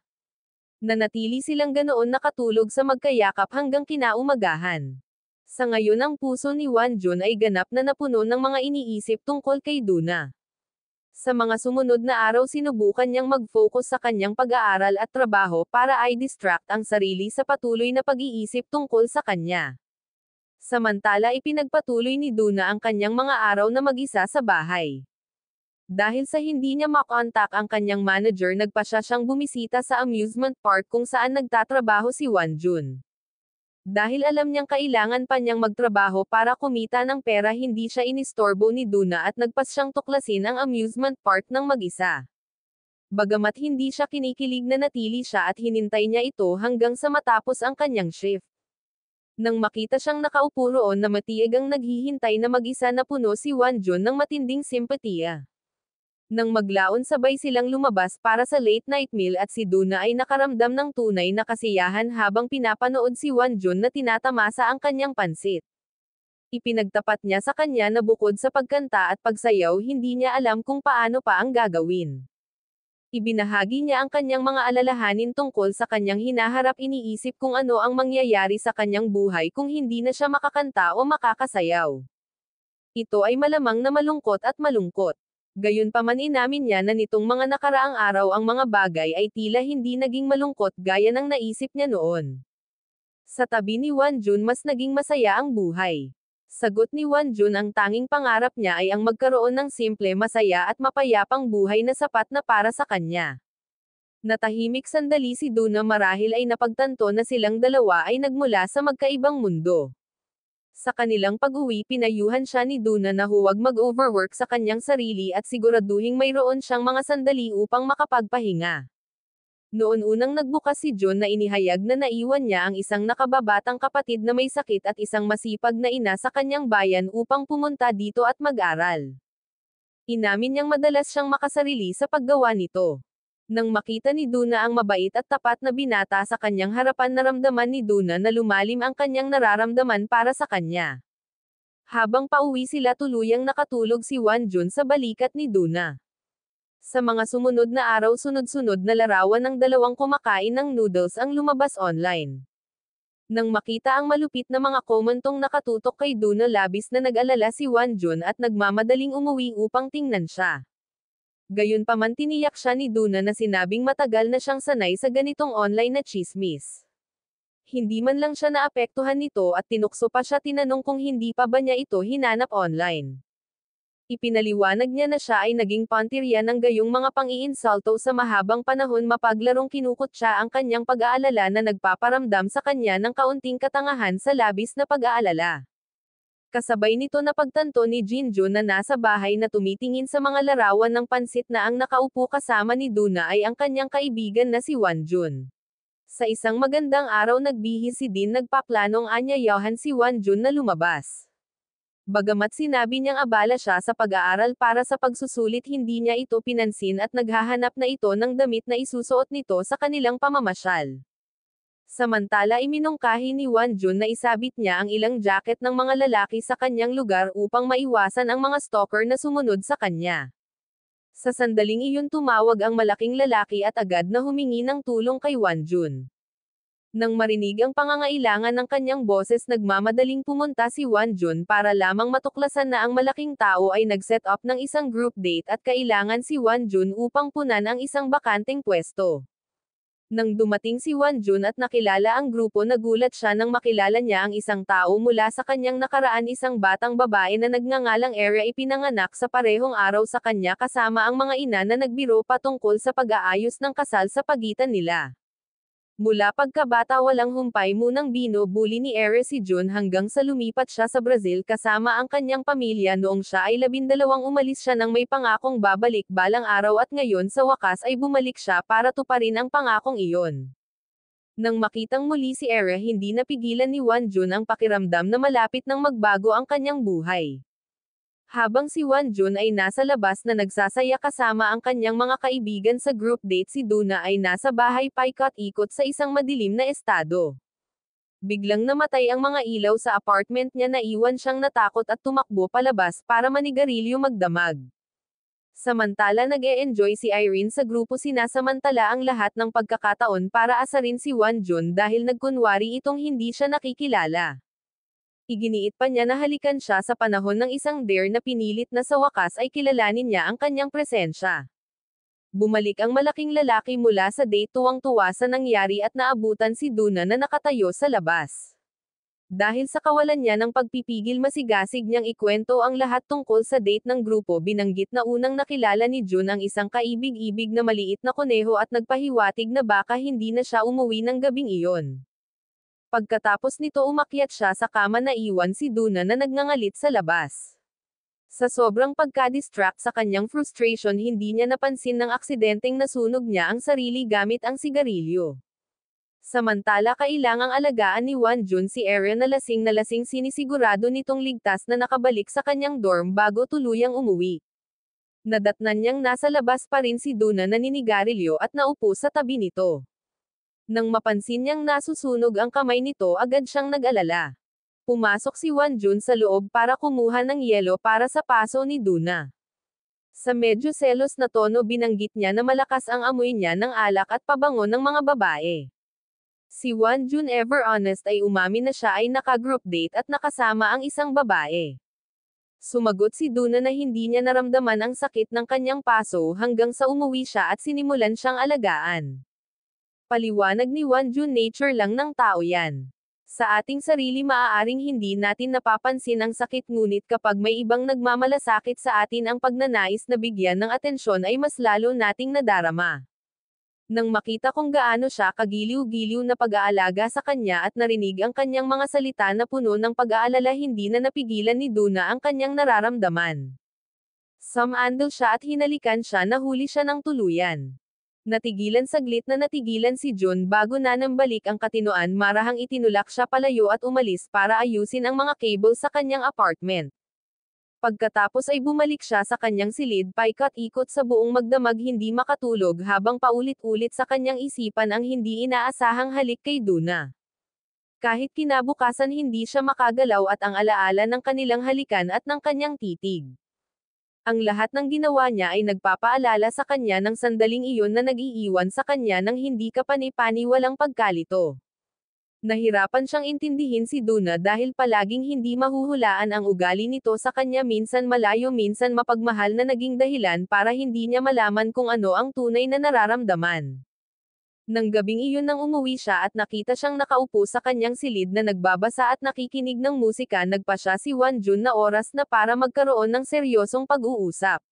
Nanatili silang ganoon nakatulog sa magkayakap hanggang kinaumagahan. Sa ngayon ang puso ni Wonjun ay ganap na napuno ng mga iniisip tungkol kay Duna. Sa mga sumunod na araw, sinubukan niyang mag-focus sa kanyang pag-aaral at trabaho para i-distract ang sarili sa patuloy na pag-iisip tungkol sa kanya. Samantala, ipinagpatuloy ni Duna ang kanyang mga araw na mag-isa sa bahay. Dahil sa hindi niya makontak ang kanyang manager, nagpasya siyang bumisita sa amusement park kung saan nagtatrabaho si Wonjun. Dahil alam niyang kailangan pa niyang magtrabaho para kumita ng pera, hindi siya inistorbo ni Duna at nagpas siyang tuklasin ang amusement park ng mag-isa. Bagamat hindi siya kinikilig, nanatili siya at hinintay niya ito hanggang sa matapos ang kanyang shift. Nang makita siyang nakaupo roon na matiig ang naghihintay na mag-isa, na puno si Wonjun ng matinding simpatiya. Nang maglaon, sabay silang lumabas para sa late night meal at si Duna ay nakaramdam ng tunay na kasiyahan habang pinapanood si Wonjun na tinatamasa ang kanyang pansit. Ipinagtapat niya sa kanya na bukod sa pagkanta at pagsayaw, hindi niya alam kung paano pa ang gagawin. Ibinahagi niya ang kanyang mga alalahanin tungkol sa kanyang hinaharap. Iniisip kung ano ang mangyayari sa kanyang buhay kung hindi na siya makakanta o makakasayaw. Ito ay malamang na malungkot at malungkot. Gayunpaman, inamin niya na nitong mga nakaraang araw ang mga bagay ay tila hindi naging malungkot gaya ng naisip niya noon. Sa tabi ni Wonjun, mas naging masaya ang buhay. Sagot ni Wonjun, ang tanging pangarap niya ay ang magkaroon ng simple, masaya at mapayapang buhay na sapat na para sa kanya. Natahimik sandali si Duna, marahil ay napagtanto na silang dalawa ay nagmula sa magkaibang mundo. Sa kanilang pag-uwi, pinayuhan siya ni Duna na huwag mag-overwork sa kanyang sarili at siguraduhing mayroon siyang mga sandali upang makapagpahinga. Noon unang nagbukas si John na inihayag na naiwan niya ang isang nakababatang kapatid na may sakit at isang masipag na ina sa kanyang bayan upang pumunta dito at mag-aral. Inamin niyang madalas siyang makasarili sa paggawa nito. Nang makita ni Duna ang mabait at tapat na binata sa kanyang harapan, naramdaman ni Duna na lumalim ang kanyang nararamdaman para sa kanya. Habang pauwi sila, tuluyang nakatulog si Wonjun sa balikat ni Duna. Sa mga sumunod na araw, sunod-sunod na larawan ng dalawang kumakain ng noodles ang lumabas online. Nang makita ang malupit na mga komentong nakatutok kay Duna, labis na nag-alala si Wonjun at nagmamadaling umuwi upang tingnan siya. Gayunpaman, tiniyak siya ni Duna na sinabing matagal na siyang sanay sa ganitong online na tsismis. Hindi man lang siya naapektuhan nito at tinukso pa siya. Tinanong kung hindi pa ba niya ito hinanap online. Ipinaliwanag niya na siya ay naging pantirya ng gayong mga pang-iinsulto sa mahabang panahon. Mapaglarong kinukot siya ang kanyang pag-aalala na nagpaparamdam sa kanya ng kaunting katangahan sa labis na pag-aalala. Kasabay nito, napagtanto ni Jinjun na nasa bahay na tumitingin sa mga larawan ng pansit na ang nakaupo kasama ni Duna ay ang kanyang kaibigan na si Wonjun. Sa isang magandang araw, nagbihis si Din, nagpaplanong anyayahan si Wonjun na lumabas. Bagamat sinabi niyang abala siya sa pag-aaral para sa pagsusulit, hindi niya ito pinansin at naghahanap na ito ng damit na isusuot nito sa kanilang pamamasyal. Samantala iminungkahi ni Wonjun na isabit niya ang ilang jacket ng mga lalaki sa kanyang lugar upang maiwasan ang mga stalker na sumunod sa kanya. Sa sandaling iyon tumawag ang malaking lalaki at agad na humingi ng tulong kay Wonjun. Nang marinig ang pangangailangan ng kanyang boses nagmamadaling pumunta si Wonjun para lamang matuklasan na ang malaking tao ay nag-set up ng isang group date at kailangan si Wonjun upang punan ang isang bakanteng pwesto. Nang dumating si Wonjun at nakilala ang grupo nagulat siya nang makilala niya ang isang tao mula sa kanyang nakaraan isang batang babae na nagngangalang Era ipinanganak sa parehong araw sa kanya kasama ang mga ina na nagbiro patungkol sa pag-aayos ng kasal sa pagitan nila. Mula pagkabata walang humpay munang binubuli ni Era si Jun hanggang sa lumipat siya sa Brazil kasama ang kanyang pamilya noong siya ay 12 umalis siya nang may pangakong babalik balang araw at ngayon sa wakas ay bumalik siya para tuparin ang pangakong iyon. Nang makitang muli si Era hindi napigilan ni Wonjun ang pakiramdam na malapit nang magbago ang kanyang buhay. Habang si Wonjun ay nasa labas na nagsasaya kasama ang kanyang mga kaibigan sa group date si Duna ay nasa bahay paikot-ikot sa isang madilim na estado. Biglang namatay ang mga ilaw sa apartment niya na iwan siyang natakot at tumakbo palabas para manigarilyo magdamag. Samantala nag-e-enjoy si Irene sa grupo sinasamantala ang lahat ng pagkakataon para asarin si Wonjun dahil nagkunwari itong hindi siya nakikilala. Iginiit pa niya na halikan siya sa panahon ng isang dare na pinilit na sa wakas ay kilalanin niya ang kanyang presensya. Bumalik ang malaking lalaki mula sa date tuwang-tuwa sa nangyari at naabutan si Duna na nakatayo sa labas. Dahil sa kawalan niya ng pagpipigil masigasig niyang ikwento ang lahat tungkol sa date ng grupo binanggit na unang nakilala ni Jun ang isang kaibig-ibig na maliit na kuneho at nagpahiwatig na baka hindi na siya umuwi ng gabing iyon. Pagkatapos nito umakyat siya sa kama na iwan si Duna na nagngangalit sa labas. Sa sobrang pagka-distract sa kanyang frustration hindi niya napansin ng aksidenteng nasunog niya ang sarili gamit ang sigarilyo. Samantala kailangang alagaan ni Wonjun si Era na lasing sinisigurado nitong ligtas na nakabalik sa kanyang dorm bago tuluyang umuwi. Nadatnan niyang nasa labas pa rin si Duna na naninigarilyo at naupo sa tabi nito. Nang mapansin niyang nasusunog ang kamay nito agad siyang nag-alala. Pumasok si Wonjun sa loob para kumuha ng yelo para sa paso ni Duna. Sa medyo selos na tono binanggit niya na malakas ang amoy niya ng alak at pabango ng mga babae. Si Wonjun ever honest ay umamin na siya ay naka-group date at nakasama ang isang babae. Sumagot si Duna na hindi niya naramdaman ang sakit ng kanyang paso hanggang sa umuwi siya at sinimulan siyang alagaan. Paliwanag ni Wonjun nature lang ng tao yan. Sa ating sarili maaaring hindi natin napapansin ang sakit ngunit kapag may ibang nagmamalasakit sa atin ang pagnanais na bigyan ng atensyon ay mas lalo nating nadarama. Nang makita kung gaano siya kagiliw-giliw na pag-aalaga sa kanya at narinig ang kanyang mga salita na puno ng pag-aalala hindi na napigilan ni Duna ang kanyang nararamdaman. Sumandal siya at hinalikan siya na huli siya ng tuluyan. Natigilan saglit na natigilan si Jun bago nanambalik ang katinoan marahang itinulak siya palayo at umalis para ayusin ang mga cable sa kanyang apartment. Pagkatapos ay bumalik siya sa kanyang silid paikot-ikot sa buong magdamag hindi makatulog habang paulit-ulit sa kanyang isipan ang hindi inaasahang halik kay Duna. Kahit kinabukasan hindi siya makagalaw at ang alaala ng kanilang halikan at ng kanyang titig. Ang lahat ng ginawa niya ay nagpapaalala sa kanya ng sandaling iyon na nag-iiwan sa kanya ng hindi kapani-pani walang pagkalito. Nahirapan siyang intindihin si Duna dahil palaging hindi mahuhulaan ang ugali nito sa kanya minsan malayo minsan mapagmahal na naging dahilan para hindi niya malaman kung ano ang tunay na nararamdaman. Nang gabing iyon nang umuwi siya at nakita siyang nakaupo sa kanyang silid na nagbabasa at nakikinig ng musika nagpasya si Wonjun na oras na para magkaroon ng seryosong pag-uusap.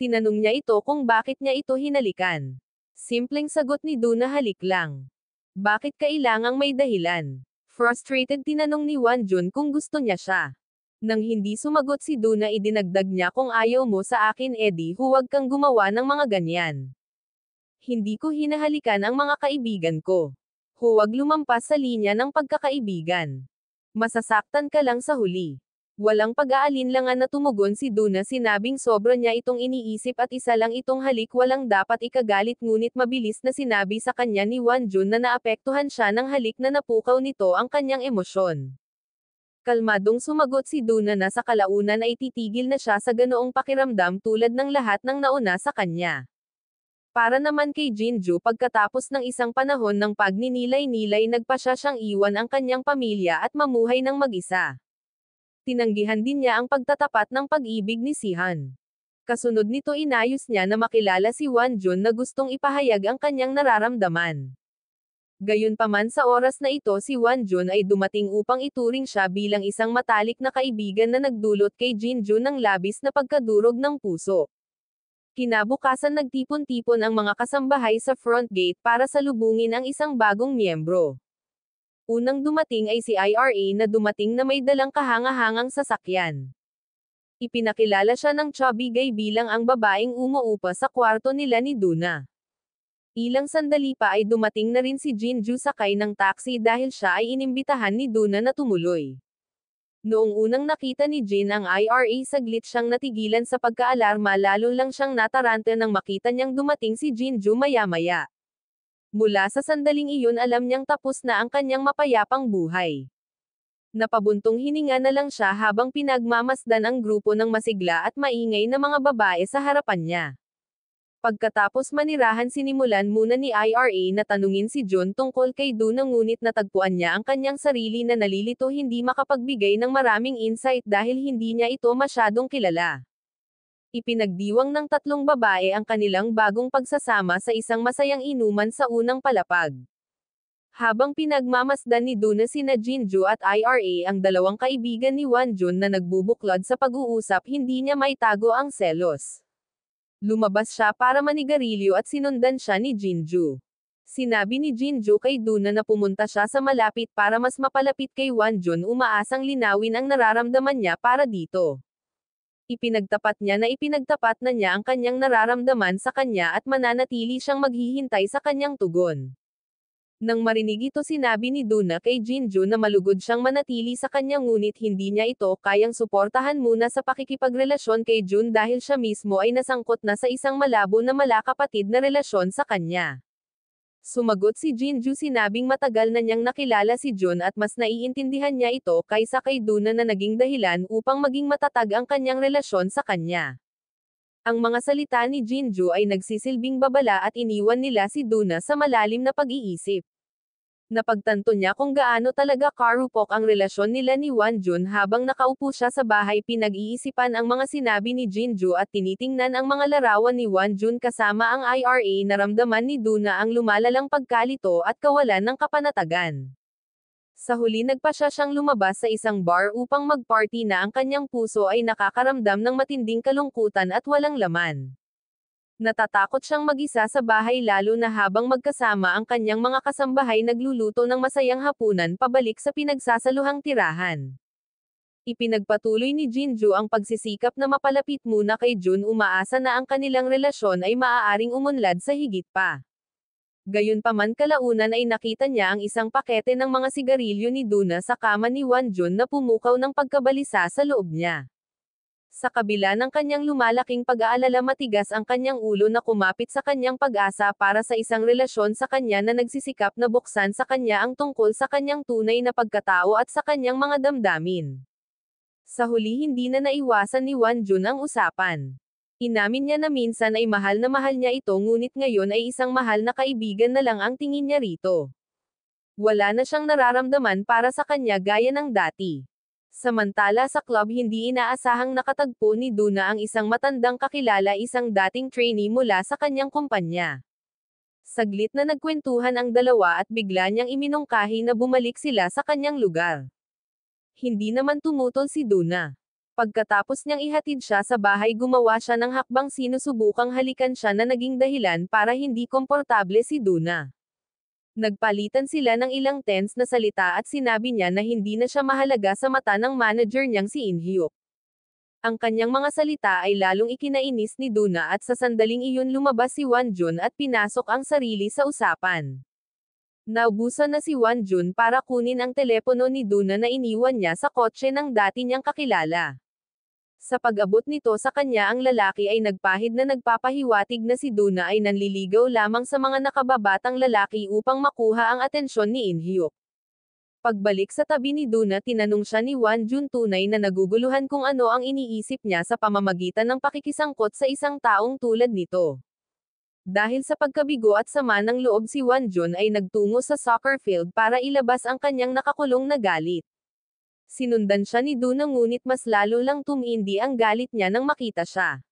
Tinanong niya ito kung bakit niya ito hinalikan. Simpleng sagot ni Duna halik lang. Bakit kailangang may dahilan? Frustrated tinanong ni Wonjun kung gusto niya siya. Nang hindi sumagot si Duna idinagdag niya kung ayaw mo sa akin edi huwag kang gumawa ng mga ganyan. Hindi ko hinahalikan ang mga kaibigan ko. Huwag lumampas sa linya ng pagkakaibigan. Masasaktan ka lang sa huli. Walang pag-aalinlangan na tumugon si Duna, sinabing sobra niya itong iniisip at isa lang itong halik walang dapat ikagalit, ngunit mabilis na sinabi sa kanya ni Wonjun na naapektuhan siya ng halik na napukaw nito ang kanyang emosyon. Kalmadong sumagot si Duna na sa kalaunan ay titigil na siya sa ganoong pakiramdam tulad ng lahat ng nauna sa kanya. Para naman kay Jinju, pagkatapos ng isang panahon ng pagninilay-nilay, nagpasya siyang iwan ang kanyang pamilya at mamuhay ng mag-isa. Tinanggihan din niya ang pagtatapat ng pag-ibig ni Sihan. Kasunod nito inayos niya na makilala si Wonjun na gustong ipahayag ang kanyang nararamdaman. Gayunpaman sa oras na ito si Wonjun ay dumating upang ituring siya bilang isang matalik na kaibigan na nagdulot kay Jinju ng labis na pagkadurog ng puso. Kinabukasan nagtipon-tipon ang mga kasambahay sa front gate para salubungin ang isang bagong miyembro. Unang dumating ay si IRA na dumating na may dalang kahanga-hangang sasakyan. Ipinakilala siya ng chubby guy bilang ang babaeng umuupa sa kwarto nila ni Duna. Ilang sandali pa ay dumating na rin si Jinju sakay ng taxi dahil siya ay inimbitahan ni Duna na tumuloy. Noong unang nakita ni Jin ang IRA, saglit siyang natigilan sa pagkaalarma, lalo lang siyang nataranta nang makita niyang dumating si Jinju maya-maya. Mula sa sandaling iyon alam niyang tapos na ang kanyang mapayapang buhay. Napabuntong hininga na lang siya habang pinagmamasdan ang grupo ng masigla at maingay na mga babae sa harapan niya. Pagkatapos manirahan, sinimulan muna ni IRA na tanungin si Jun tungkol kay Duna, ngunit natagpuan niya ang kanyang sarili na nalilito, hindi makapagbigay ng maraming insight dahil hindi niya ito masyadong kilala. Ipinagdiwang ng tatlong babae ang kanilang bagong pagsasama sa isang masayang inuman sa unang palapag. Habang pinagmamasdan ni Duna sina Jinju at IRA ang dalawang kaibigan ni Wonjun na nagbubuklod sa pag-uusap, hindi niya maitago ang selos. Lumabas siya para manigarilyo at sinundan siya ni Jinju. Sinabi ni Jinju kay Duna na pumunta siya sa malapit para mas mapalapit kay Wonjun, umaasang linawin ang nararamdaman niya para dito. Ipinagtapat na niya ang kanyang nararamdaman sa kanya at mananatili siyang maghihintay sa kanyang tugon. Nang marinig ito, sinabi ni Duna kay Jinju na malugod siyang manatili sa kanya, ngunit hindi niya ito kayang suportahan muna sa pakikipagrelasyon kay Jun dahil siya mismo ay nasangkot na sa isang malabo na malakapatid na relasyon sa kanya. Sumagot si Jinju, sinabing matagal na niyang nakilala si Jun at mas naiintindihan niya ito kaysa kay Duna na naging dahilan upang maging matatag ang kanyang relasyon sa kanya. Ang mga salita ni Jinju ay nagsisilbing babala at iniwan nila si Duna sa malalim na pag-iisip. Napagtanto niya kung gaano talaga karupok ang relasyon nila ni Wonjun. Habang nakaupo siya sa bahay, pinag-iisipan ang mga sinabi ni Jinju at tinitingnan ang mga larawan ni Wonjun kasama ang IRA. Naramdaman ni Duna ang lumalalang pagkalito at kawalan ng kapanatagan. Sa huli nagpasya siyang lumabas sa isang bar upang mag-party na ang kanyang puso ay nakakaramdam ng matinding kalungkutan at walang laman. Natatakot siyang mag-isa sa bahay, lalo na habang magkasama ang kanyang mga kasambahay nagluluto ng masayang hapunan pabalik sa pinagsasaluhang tirahan. Ipinagpatuloy ni Jinju ang pagsisikap na mapalapit muna kay Jun, umaasa na ang kanilang relasyon ay maaaring umunlad sa higit pa. Gayunpaman, kalaunan ay nakita niya ang isang pakete ng mga sigarilyo ni Duna sa kama ni Wonjun na pumukaw ng pagkabalisa sa loob niya. Sa kabila ng kanyang lumalaking pag-aalala, matigas ang kanyang ulo na kumapit sa kanyang pag-asa para sa isang relasyon sa kanya na nagsisikap na buksan sa kanya ang tungkol sa kanyang tunay na pagkatao at sa kanyang mga damdamin. Sa huli, hindi na naiwasan ni Wonjun ang usapan. Inamin niya na minsan ay mahal na mahal niya ito, ngunit ngayon ay isang mahal na kaibigan na lang ang tingin niya rito. Wala na siyang nararamdaman para sa kanya gaya ng dati. Samantala sa club, hindi inaasahang nakatagpo ni Duna ang isang matandang kakilala, isang dating trainee mula sa kanyang kumpanya. Saglit na nagkwentuhan ang dalawa at bigla niyang iminungkahi na bumalik sila sa kanyang lugar. Hindi naman tumutol si Duna. Pagkatapos niyang ihatid siya sa bahay, gumawa siya ng hakbang, sinusubukang halikan siya na naging dahilan para hindi komportable si Duna. Nagpalitan sila ng ilang tense na salita at sinabi niya na hindi na siya mahalaga sa mata ng manager niyang si In-hyuk. Ang kanyang mga salita ay lalong ikinainis ni Duna at sa sandaling iyon lumabas si Wonjun at pinasok ang sarili sa usapan. Naubusan na si Wonjun para kunin ang telepono ni Duna na iniwan niya sa kotse ng dati niyang kakilala. Sa pag-abot nito sa kanya ang lalaki ay nagpahid na nagpapahiwatig na si Duna ay nanliligaw lamang sa mga nakababatang lalaki upang makuha ang atensyon ni In Hyuk. Pagbalik sa tabi ni Duna tinanong siya ni Wonjun tunay na naguguluhan kung ano ang iniisip niya sa pamamagitan ng pakikisangkot sa isang taong tulad nito. Dahil sa pagkabigo at sama ng loob si Wonjun ay nagtungo sa soccer field para ilabas ang kanyang nakakulong na galit. Sinundan siya ni Duna ngunit mas lalo lang tumindi ang galit niya nang makita siya.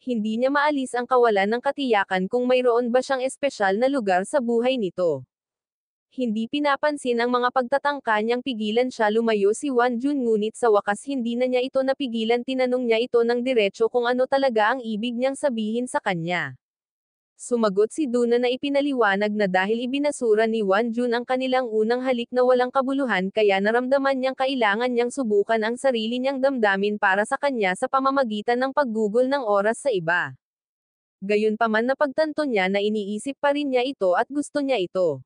Hindi niya maalis ang kawalan ng katiyakan kung mayroon ba siyang espesyal na lugar sa buhay nito. Hindi pinapansin ang mga pagtatangka niyang pigilan siya lumayo si Wonjun ngunit sa wakas hindi na niya ito napigilan tinanong niya ito ng diretso kung ano talaga ang ibig niyang sabihin sa kanya. Sumagot si Duna na ipinaliwanag na dahil ibinasura ni Wonjun ang kanilang unang halik na walang kabuluhan kaya naramdaman niyang kailangan niyang subukan ang sarili niyang damdamin para sa kanya sa pamamagitan ng paggugol ng oras sa iba. Gayunpaman napagtanto niya na iniisip pa rin niya ito at gusto niya ito.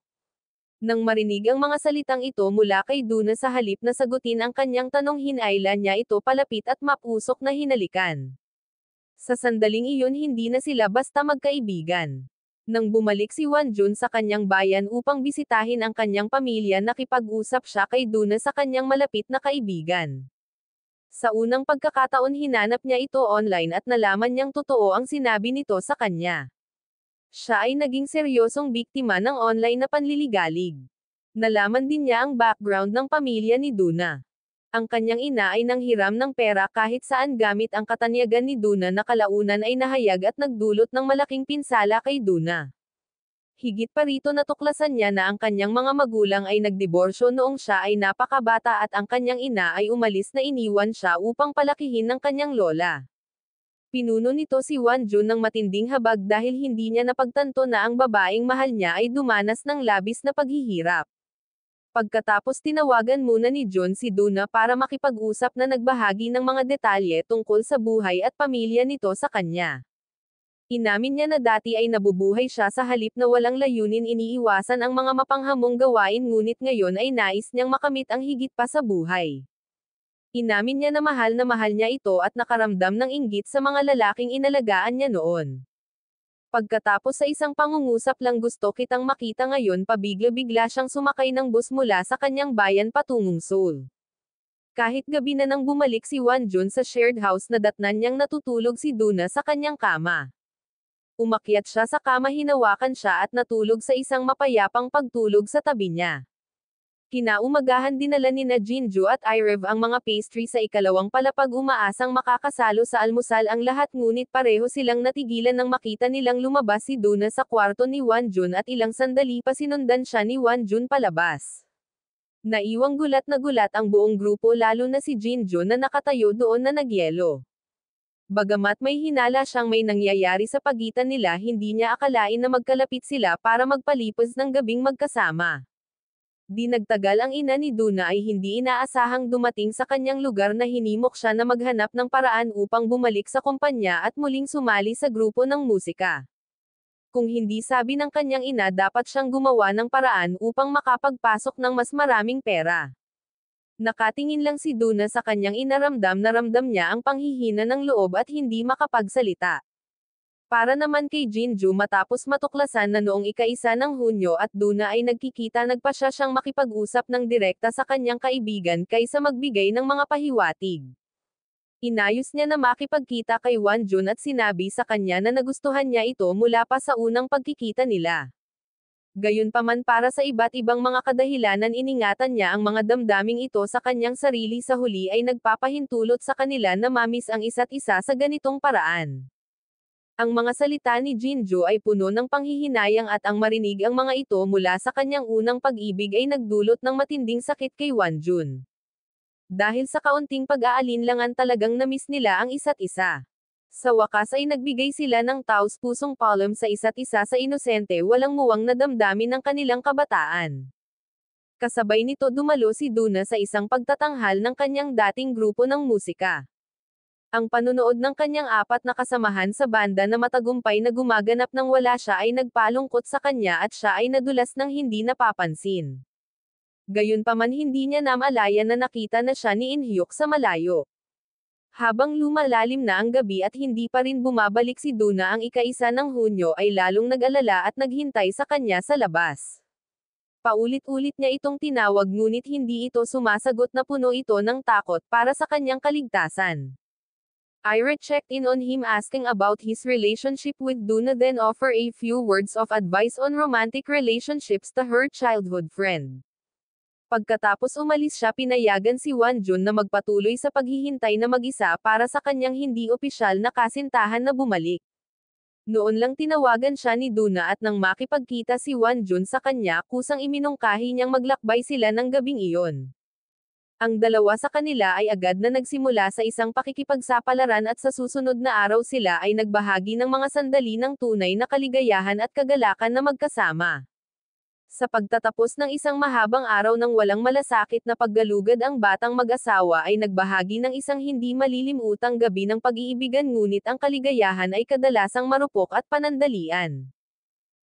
Nang marinig ang mga salitang ito mula kay Duna sa halip na sagutin ang kanyang tanong hinailan niya ito palapit at mapusok na hinalikan. Sa sandaling iyon hindi na sila basta magkaibigan. Nang bumalik si Wonjun sa kanyang bayan upang bisitahin ang kanyang pamilya nakipag-usap siya kay Duna sa kanyang malapit na kaibigan. Sa unang pagkakataon hinanap niya ito online at nalaman niyang totoo ang sinabi nito sa kanya. Siya ay naging seryosong biktima ng online na panliligalig. Nalaman din niya ang background ng pamilya ni Duna. Ang kanyang ina ay nanghiram ng pera kahit saan gamit ang katanyagan ni Duna na kalaunan ay nahayag at nagdulot ng malaking pinsala kay Duna. Higit pa rito natuklasan niya na ang kanyang mga magulang ay nagdiborsyo noong siya ay napakabata at ang kanyang ina ay umalis na iniwan siya upang palakihin ng kanyang lola. Pinuno nito si Wonjun ng matinding habag dahil hindi niya napagtanto na ang babaeng mahal niya ay dumanas ng labis na paghihirap. Pagkatapos tinawagan muna ni John si Duna para makipag-usap na nagbahagi ng mga detalye tungkol sa buhay at pamilya nito sa kanya. Inamin niya na dati ay nabubuhay siya sa halip na walang layunin iniiwasan ang mga mapanghamong gawain ngunit ngayon ay nais niyang makamit ang higit pa sa buhay. Inamin niya na mahal niya ito at nakaramdam ng inggit sa mga lalaking inalagaan niya noon. Pagkatapos sa isang pangungusap lang gusto kitang makita ngayon pabigla-bigla siyang sumakay ng bus mula sa kanyang bayan patungong Seoul. Kahit gabi na nang bumalik si Wonjun sa shared house na datnan niyang natutulog si Duna sa kanyang kama. Umakyat siya sa kama hinawakan siya at natulog sa isang mapayapang pagtulog sa tabi niya. Kinaumagahan dinala ni na Jinju at Irev ang mga pastry sa ikalawang palapag umaasang makakasalo sa almusal ang lahat ngunit pareho silang natigilan nang makita nilang lumabas si Duna sa kwarto ni Wonjun at ilang sandali pa sinundan siya ni Wonjun palabas. Naiwang gulat na gulat ang buong grupo lalo na si Jinju na nakatayo doon na nagyelo. Bagamat may hinala siyang may nangyayari sa pagitan nila hindi niya akalain na magkalapit sila para magpalipas ng gabing magkasama. Di nagtagal ang ina ni Duna ay hindi inaasahang dumating sa kanyang lugar na hinimok siya na maghanap ng paraan upang bumalik sa kumpanya at muling sumali sa grupo ng musika. Kung hindi sabi ng kanyang ina dapat siyang gumawa ng paraan upang makapagpasok ng mas maraming pera. Nakatingin lang si Duna sa kanyang ina ramdam na ramdam niya ang panghihina ng loob at hindi makapagsalita. Para naman kay Jinju matapos matuklasan na noong ika-1 ng Hunyo at Duna ay nagkikita nagpasya siyang makipag-usap ng direkta sa kanyang kaibigan kaysa magbigay ng mga pahiwatig. Inayos niya na makipagkita kay Wonjun at sinabi sa kanya na nagustuhan niya ito mula pa sa unang pagkikita nila. Gayunpaman para sa iba't ibang mga kadahilanan iningatan niya ang mga damdaming ito sa kanyang sarili sa huli ay nagpapahintulot sa kanila na mamiss ang isa't isa sa ganitong paraan. Ang mga salita ni Jinju ay puno ng panghihinayang at ang marinig ang mga ito mula sa kanyang unang pag-ibig ay nagdulot ng matinding sakit kay Wonjun. Dahil sa kaunting pag-aalinlangan talagang namiss nila ang isa't isa. Sa wakas ay nagbigay sila ng taos-pusong palm sa isa't isa sa inosente walang muwang na damdamin ng kanilang kabataan. Kasabay nito dumalo si Duna sa isang pagtatanghal ng kanyang dating grupo ng musika. Ang panunood ng kanyang apat na kasamahan sa banda na matagumpay na gumaganap nang wala siya ay nagpalungkot sa kanya at siya ay nadulas ng hindi napapansin. Gayunpaman hindi niya namalayan na nakita na siya ni In Hyuk sa malayo. Habang lumalalim na ang gabi at hindi pa rin bumabalik si Duna ang ika-1 ng Hunyo ay lalong nag-alala at naghintay sa kanya sa labas. Paulit-ulit niya itong tinawag ngunit hindi ito sumasagot na puno ito ng takot para sa kanyang kaligtasan. Ira checked in on him asking about his relationship with Duna then offer a few words of advice on romantic relationships to her childhood friend. Pagkatapos umalis siya pinayagan si Wonjun na magpatuloy sa paghihintay na mag-isa para sa kanyang hindi opisyal na kasintahan na bumalik. Noon lang tinawagan siya ni Duna at nang makipagkita si Wonjun sa kanya kusang iminungkahi niyang maglakbay sila ng gabing iyon. Ang dalawa sa kanila ay agad na nagsimula sa isang pakikipagsapalaran at sa susunod na araw sila ay nagbahagi ng mga sandali ng tunay na kaligayahan at kagalakan na magkasama. Sa pagtatapos ng isang mahabang araw ng walang malasakit na paggalugad ang batang mag-asawa ay nagbahagi ng isang hindi malilimutang gabi ng pag-iibigan ngunit ang kaligayahan ay kadalasang marupok at panandalian.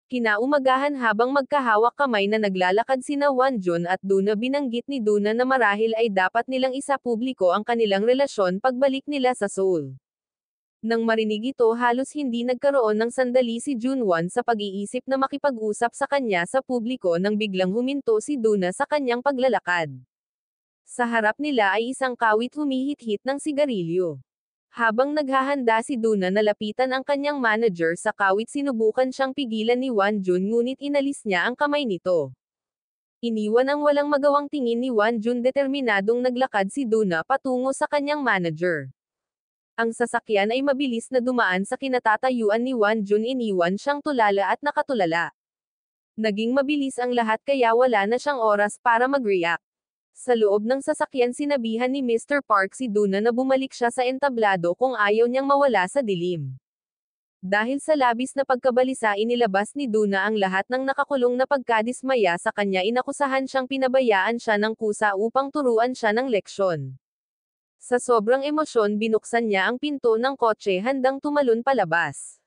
Kinaumagahan habang magkahawak kamay na naglalakad sina Wonjun at Duna binanggit ni Duna na marahil ay dapat nilang isapubliko ang kanilang relasyon pagbalik nila sa Seoul. Nang marinig ito halos hindi nagkaroon ng sandali si Junwon sa pag-iisip na makipag-usap sa kanya sa publiko nang biglang huminto si Duna sa kanyang paglalakad. Sa harap nila ay isang kawit humihit-hit ng sigarilyo. Habang naghahanda si Duna na lapitan ang kanyang manager sa kawit sinubukan siyang pigilan ni Wonjun ngunit inalis niya ang kamay nito. Iniwan ang walang magawang tingin ni Wonjun determinadong naglakad si Duna patungo sa kanyang manager. Ang sasakyan ay mabilis na dumaan sa kinatatayuan ni Wonjun iniwan siyang tulala at nakatulala. Naging mabilis ang lahat kaya wala na siyang oras para mag-react. Sa loob ng sasakyan sinabihan ni Mr. Park si Duna na bumalik siya sa entablado kung ayaw niyang mawala sa dilim. Dahil sa labis na pagkabalisa inilabas ni Duna ang lahat ng nakakulong na pagkadismaya sa kanya inakusahan siyang pinabayaan siya ng kusa upang turuan siya ng leksyon. Sa sobrang emosyon binuksan niya ang pinto ng kotse handang tumalon palabas.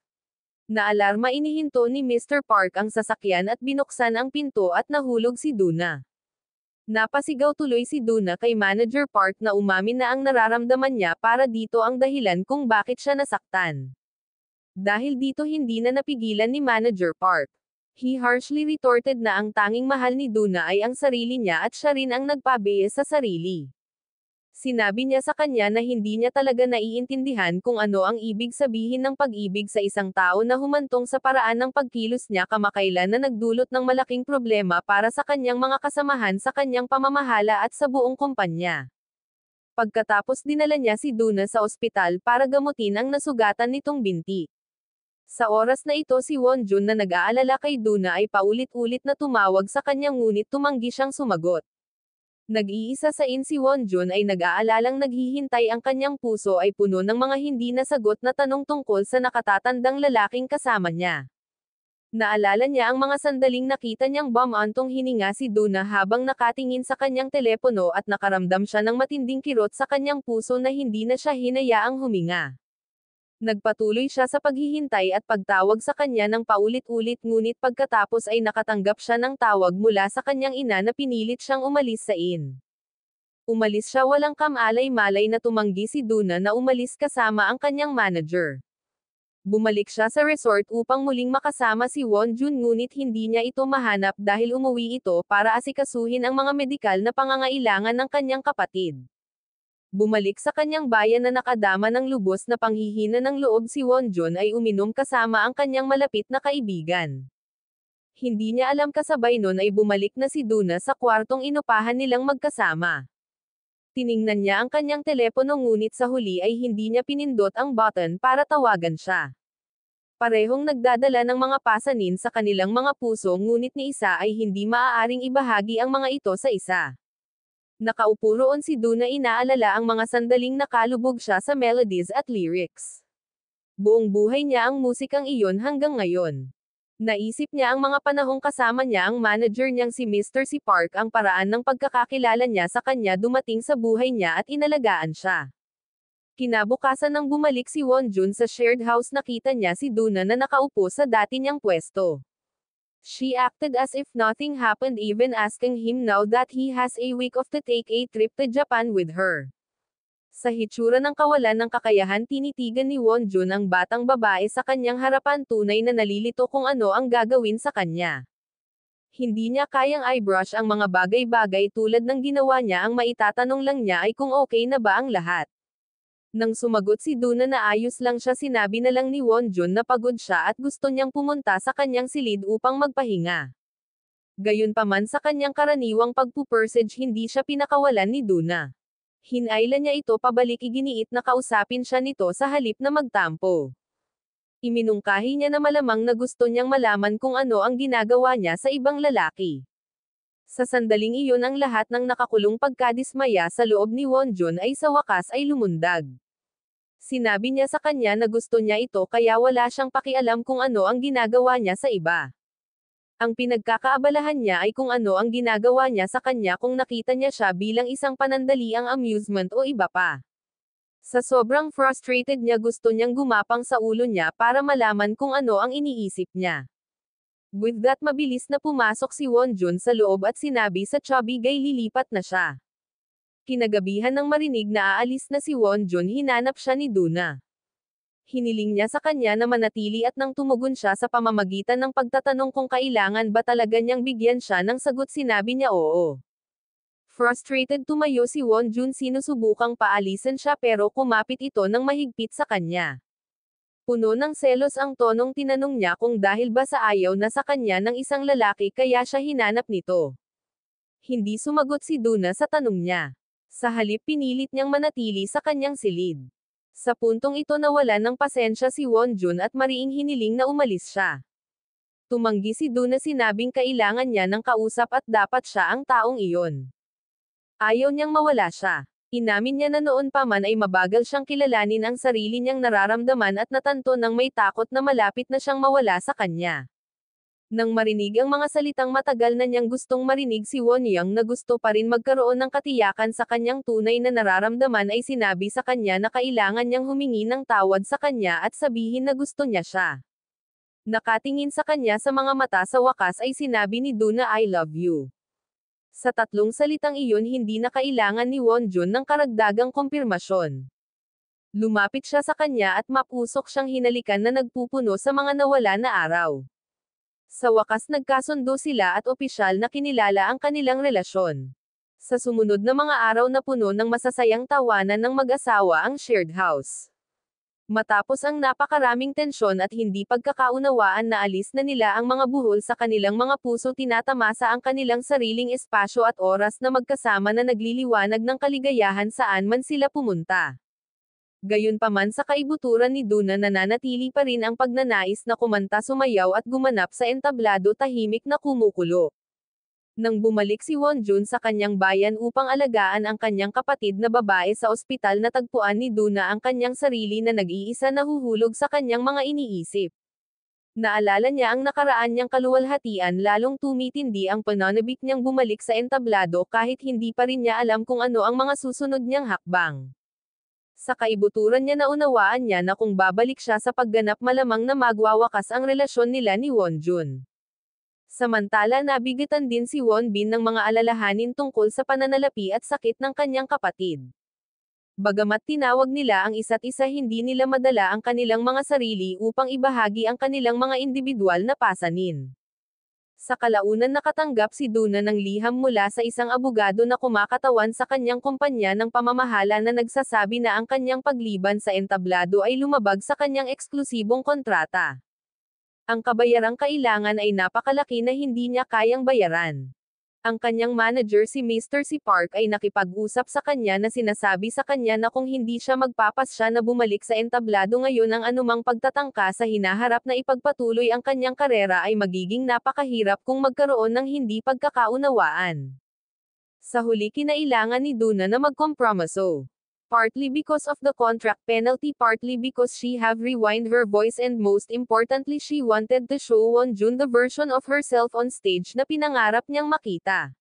Naalarma inihinto ni Mr. Park ang sasakyan at binuksan ang pinto at nahulog si Duna. Napasigaw tuloy si Duna kay Manager Park na umamin na ang nararamdaman niya para dito ang dahilan kung bakit siya nasaktan. Dahil dito hindi na napigilan ni Manager Park. He harshly retorted na ang tanging mahal ni Duna ay ang sarili niya at siya rin ang nagpabiya sa sarili. Sinabi niya sa kanya na hindi niya talaga naiintindihan kung ano ang ibig sabihin ng pag-ibig sa isang tao na humantong sa paraan ng pagkilos niya kamakailan na nagdulot ng malaking problema para sa kanyang mga kasamahan sa kanyang pamamahala at sa buong kumpanya. Pagkatapos dinala niya si Duna sa ospital para gamutin ang nasugatan nitong binti. Sa oras na ito si Wonjun na nag-aalala kay Duna ay paulit-ulit na tumawag sa kanya ngunit tumanggi siyang sumagot. Nag-iisa sa si Wonjun ay nag-aalalang naghihintay ang kanyang puso ay puno ng mga hindi nasagot na tanong tungkol sa nakatatandang lalaking kasama niya. Naalala niya ang mga sandaling nakita niyang bumantong hininga si Duna habang nakatingin sa kanyang telepono at nakaramdam siya ng matinding kirot sa kanyang puso na hindi na siya hinayaang huminga. Nagpatuloy siya sa paghihintay at pagtawag sa kanya ng paulit-ulit ngunit pagkatapos ay nakatanggap siya ng tawag mula sa kanyang ina na pinilit siyang umalis sa inn. Umalis siya walang kamalay-malay na tumanggi si Duna na umalis kasama ang kanyang manager. Bumalik siya sa resort upang muling makasama si Wonjun ngunit hindi niya ito mahanap dahil umuwi ito para asikasuhin ang mga medikal na pangangailangan ng kanyang kapatid. Bumalik sa kanyang bayan na nakadama ng lubos na panghihina ng loob si Wonjun ay uminom kasama ang kanyang malapit na kaibigan. Hindi niya alam kasabay nun ay bumalik na si Duna sa kwartong inupahan nilang magkasama. Tiningnan niya ang kanyang telepono ngunit sa huli ay hindi niya pinindot ang button para tawagan siya. Parehong nagdadala ng mga pasanin sa kanilang mga puso ngunit ni isa ay hindi maaaring ibahagi ang mga ito sa isa. Nakaupo roon si Duna inaalala ang mga sandaling nakalubog siya sa melodies at lyrics. Buong buhay niya ang musikang iyon hanggang ngayon. Naisip niya ang mga panahong kasama niya ang manager niyang si Mr. C. Park ang paraan ng pagkakakilala niya sa kanya dumating sa buhay niya at inalagaan siya. Kinabukasan nang bumalik si Wonjun sa shared house nakita niya si Duna na nakaupo sa dati niyang pwesto. She acted as if nothing happened, even asking him now that he has a week off to take a trip to Japan with her. Sa hitsura ng kawalan ng kakayahan tinitigan ni Wonjun ang batang babae sa kanyang harapan, tunay na nalilito kung ano ang gagawin sa kanya. Hindi niya kayang eyebrush ang mga bagay-bagay tulad ng ginawa niya, ang maitatanong lang niya ay kung okay na ba ang lahat. Nang sumagot si Duna na ayos lang siya, sinabi na lang ni Wonjun na pagod siya at gusto niyang pumunta sa kanyang silid upang magpahinga. Gayunpaman, sa kanyang karaniwang pagpupursige hindi siya pinakawalan ni Duna. Hinayla niya ito pabalik, iginiit na kausapin siya nito sa halip na magtampo. Iminungkahi niya na malamang na gusto niyang malaman kung ano ang ginagawa niya sa ibang lalaki. Sa sandaling iyon, ang lahat ng nakakulong pagkadismaya sa loob ni Wonjun ay sa wakas ay lumundag. Sinabi niya sa kanya na gusto niya ito kaya wala siyang pakialam kung ano ang ginagawa niya sa iba. Ang pinagkakaabalahan niya ay kung ano ang ginagawa niya sa kanya kung nakita niya siya bilang isang panandaliang amusement o iba pa. Sa sobrang frustrated niya, gusto niyang gumapang sa ulo niya para malaman kung ano ang iniisip niya. With that, mabilis na pumasok si Wonjun sa loob at sinabi sa chubby guy lilipat na siya. Kinagabihan nang marinig na aalis na si Wonjun, hinanap siya ni Duna. Hiniling niya sa kanya na manatili at nang tumugon siya sa pamamagitan ng pagtatanong kung kailangan ba talaga niyang bigyan siya ng sagot, sinabi niya oo. Frustrated, tumayo si Wonjun, sinusubukang paalisan siya pero kumapit ito ng mahigpit sa kanya. Puno ng selos ang tonong tinanong niya kung dahil ba sa ayaw na sa kanya ng isang lalaki kaya siya hinanap nito. Hindi sumagot si Duna sa tanong niya. Sa halip, pinilit niyang manatili sa kanyang silid. Sa puntong ito, nawalan ng pasensya si Wonjun at mariing hiniling na umalis siya. Tumanggi si Duna, sinabing kailangan niya ng kausap at dapat siya ang taong iyon. Ayaw niyang mawala siya. Inamin niya na noon pa man ay mabagal siyang kilalanin ang sarili niyang nararamdaman at natanto nang may takot na malapit na siyang mawala sa kanya. Nang marinig ang mga salitang matagal na niyang gustong marinig, si Wonyang na gusto pa rin magkaroon ng katiyakan sa kanyang tunay na nararamdaman ay sinabi sa kanya na kailangan niyang humingi ng tawad sa kanya at sabihin na gusto niya siya. Nakatingin sa kanya sa mga mata, sa wakas ay sinabi ni Duna, I love you. Sa tatlong salitang iyon, hindi na kailangan ni Wonjun ng karagdagang kumpirmasyon. Lumapit siya sa kanya at mapusok siyang hinalikan na nagpupuno sa mga nawala na araw. Sa wakas, nagkasundo sila at opisyal na kinilala ang kanilang relasyon. Sa sumunod na mga araw na puno ng masasayang tawanan ng mag-asawa ang shared house. Matapos ang napakaraming tensyon at hindi pagkakaunawaan, naalis na nila ang mga buhol sa kanilang mga puso, tinatamasa ang kanilang sariling espasyo at oras na magkasama na nagliliwanag ng kaligayahan saan man sila pumunta. Gayunpaman, sa kaibuturan ni Duna, nananatili pa rin ang pagnanais na kumanta, sumayaw at gumanap sa entablado, tahimik na kumukulo. Nang bumalik si Wonjun sa kanyang bayan upang alagaan ang kanyang kapatid na babae sa ospital, natagpuan ni Duna ang kanyang sarili na nag-iisa, nahuhulog sa kanyang mga iniisip. Naalala niya ang nakaraan niyang kaluwalhatian, lalong tumitindi ang pananabik niyang bumalik sa entablado kahit hindi pa rin niya alam kung ano ang mga susunod niyang hakbang. Sa kaibuturan niya, naunawaan niya na kung babalik siya sa pagganap, malamang na magwawakas ang relasyon nila ni Wonjun. Samantala, nabigatan din si Wonbin ng mga alalahanin tungkol sa pananalapi at sakit ng kanyang kapatid. Bagamat tinawag nila ang isa't isa, hindi nila madala ang kanilang mga sarili upang ibahagi ang kanilang mga individual na pasanin. Sa kalaunan, nakatanggap si Duna ng liham mula sa isang abogado na kumakatawan sa kanyang kumpanya ng pamamahala na nagsasabi na ang kanyang pagliban sa entablado ay lumabag sa kanyang eksklusibong kontrata. Ang kabayarang kailangan ay napakalaki na hindi niya kayang bayaran. Ang kanyang manager, si Mr. C. Park, ay nakipag-usap sa kanya na sinasabi sa kanya na kung hindi siya magpapasya na bumalik sa entablado ngayon, ang anumang pagtatangka sa hinaharap na ipagpatuloy ang kanyang karera ay magiging napakahirap kung magkaroon ng hindi pagkakaunawaan. Sa huli, kinailangan ni Duna na magkompromiso. Partly because of the contract penalty, partly because she have rewind her voice, and most importantly, she wanted to show Wonjun the version of herself on stage na pinangarap niyang makita.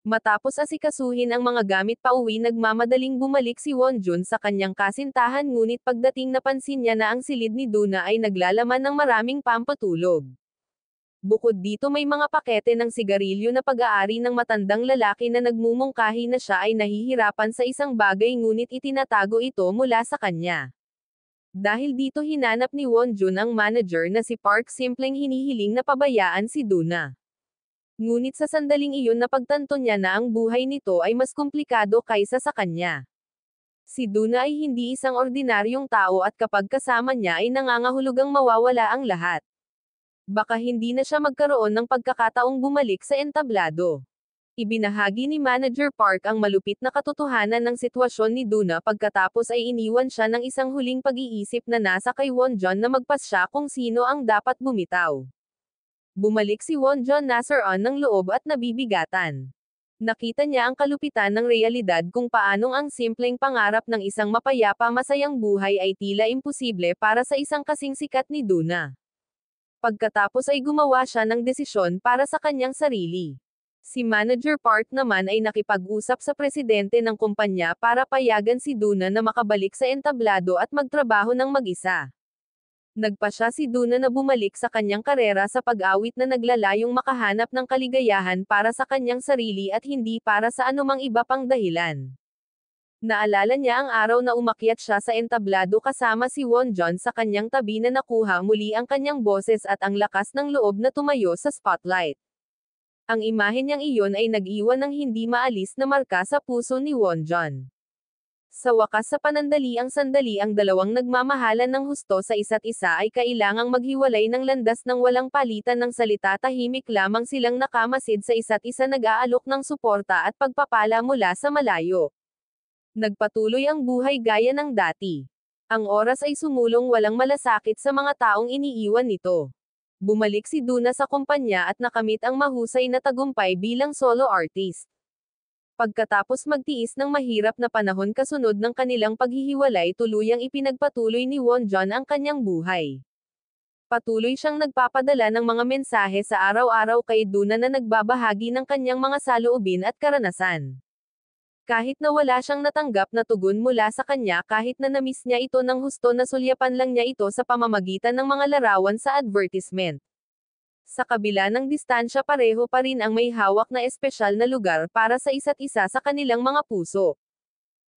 Matapos asikasuhin ang mga gamit pauwi, nagmamadaling bumalik si Wonjun sa kanyang kasintahan, ngunit pagdating napansin niya na ang silid ni Duna ay naglalaman ng maraming pampatulog. Bukod dito, may mga pakete ng sigarilyo na pag-aari ng matandang lalaki na nagmumungkahi na siya ay nahihirapan sa isang bagay, ngunit itinatago ito mula sa kanya. Dahil dito, hinanap ni Wonjun ang manager na si Park, simpleng hinihiling na pabayaan si Duna. Ngunit sa sandaling iyon, napagtanto niya na ang buhay nito ay mas komplikado kaysa sa kanya. Si Duna ay hindi isang ordinaryong tao at kapag kasama niya ay nangangahulugang mawawala ang lahat. Baka hindi na siya magkaroon ng pagkakataong bumalik sa entablado. Ibinahagi ni Manager Park ang malupit na katotohanan ng sitwasyon ni Duna, pagkatapos ay iniwan siya ng isang huling pag-iisip na nasa kay Wonjun na magpasya kung sino ang dapat bumitaw. Bumalik si Wonjun nasaran ng loob at nabibigatan. Nakita niya ang kalupitan ng realidad, kung paanong ang simpleng pangarap ng isang mapayapa masayang buhay ay tila imposible para sa isang kasing sikat ni Duna. Pagkatapos ay gumawa siya ng desisyon para sa kanyang sarili. Si Manager Park naman ay nakipag-usap sa presidente ng kumpanya para payagan si Duna na makabalik sa entablado at magtrabaho ng mag-isa. Nagpasya si Duna na bumalik sa kanyang karera sa pag-awit na naglalayong makahanap ng kaligayahan para sa kanyang sarili at hindi para sa anumang iba pang dahilan. Naalala niya ang araw na umakyat siya sa entablado kasama si Wonjun sa kanyang tabi, na nakuha muli ang kanyang boses at ang lakas ng loob na tumayo sa spotlight. Ang imahe niyang iyon ay nag-iwan ng hindi maalis na marka sa puso ni Wonjun. Sa wakas, sa panandaliang sandali, ang dalawang nagmamahalan ng husto sa isa't isa ay kailangang maghiwalay ng landas ng walang palitan ng salita. Tahimik lamang silang nakamasid sa isa't isa, nag-aalok ng suporta at pagpapala mula sa malayo. Nagpatuloy ang buhay gaya ng dati. Ang oras ay sumulong walang malasakit sa mga taong iniiwan nito. Bumalik si Duna sa kumpanya at nakamit ang mahusay na tagumpay bilang solo artist. Pagkatapos magtiis ng mahirap na panahon kasunod ng kanilang paghihiwalay, tuluyang ipinagpatuloy ni Wonjun ang kanyang buhay. Patuloy siyang nagpapadala ng mga mensahe sa araw-araw kay Duna na nagbabahagi ng kanyang mga saloobin at karanasan. Kahit na wala siyang natanggap na tugon mula sa kanya, kahit na namiss niya ito ng husto, nasulyapan lang niya ito sa pamamagitan ng mga larawan sa advertisement. Sa kabila ng distansya, pareho pa rin ang may hawak na espesyal na lugar para sa isa't isa sa kanilang mga puso.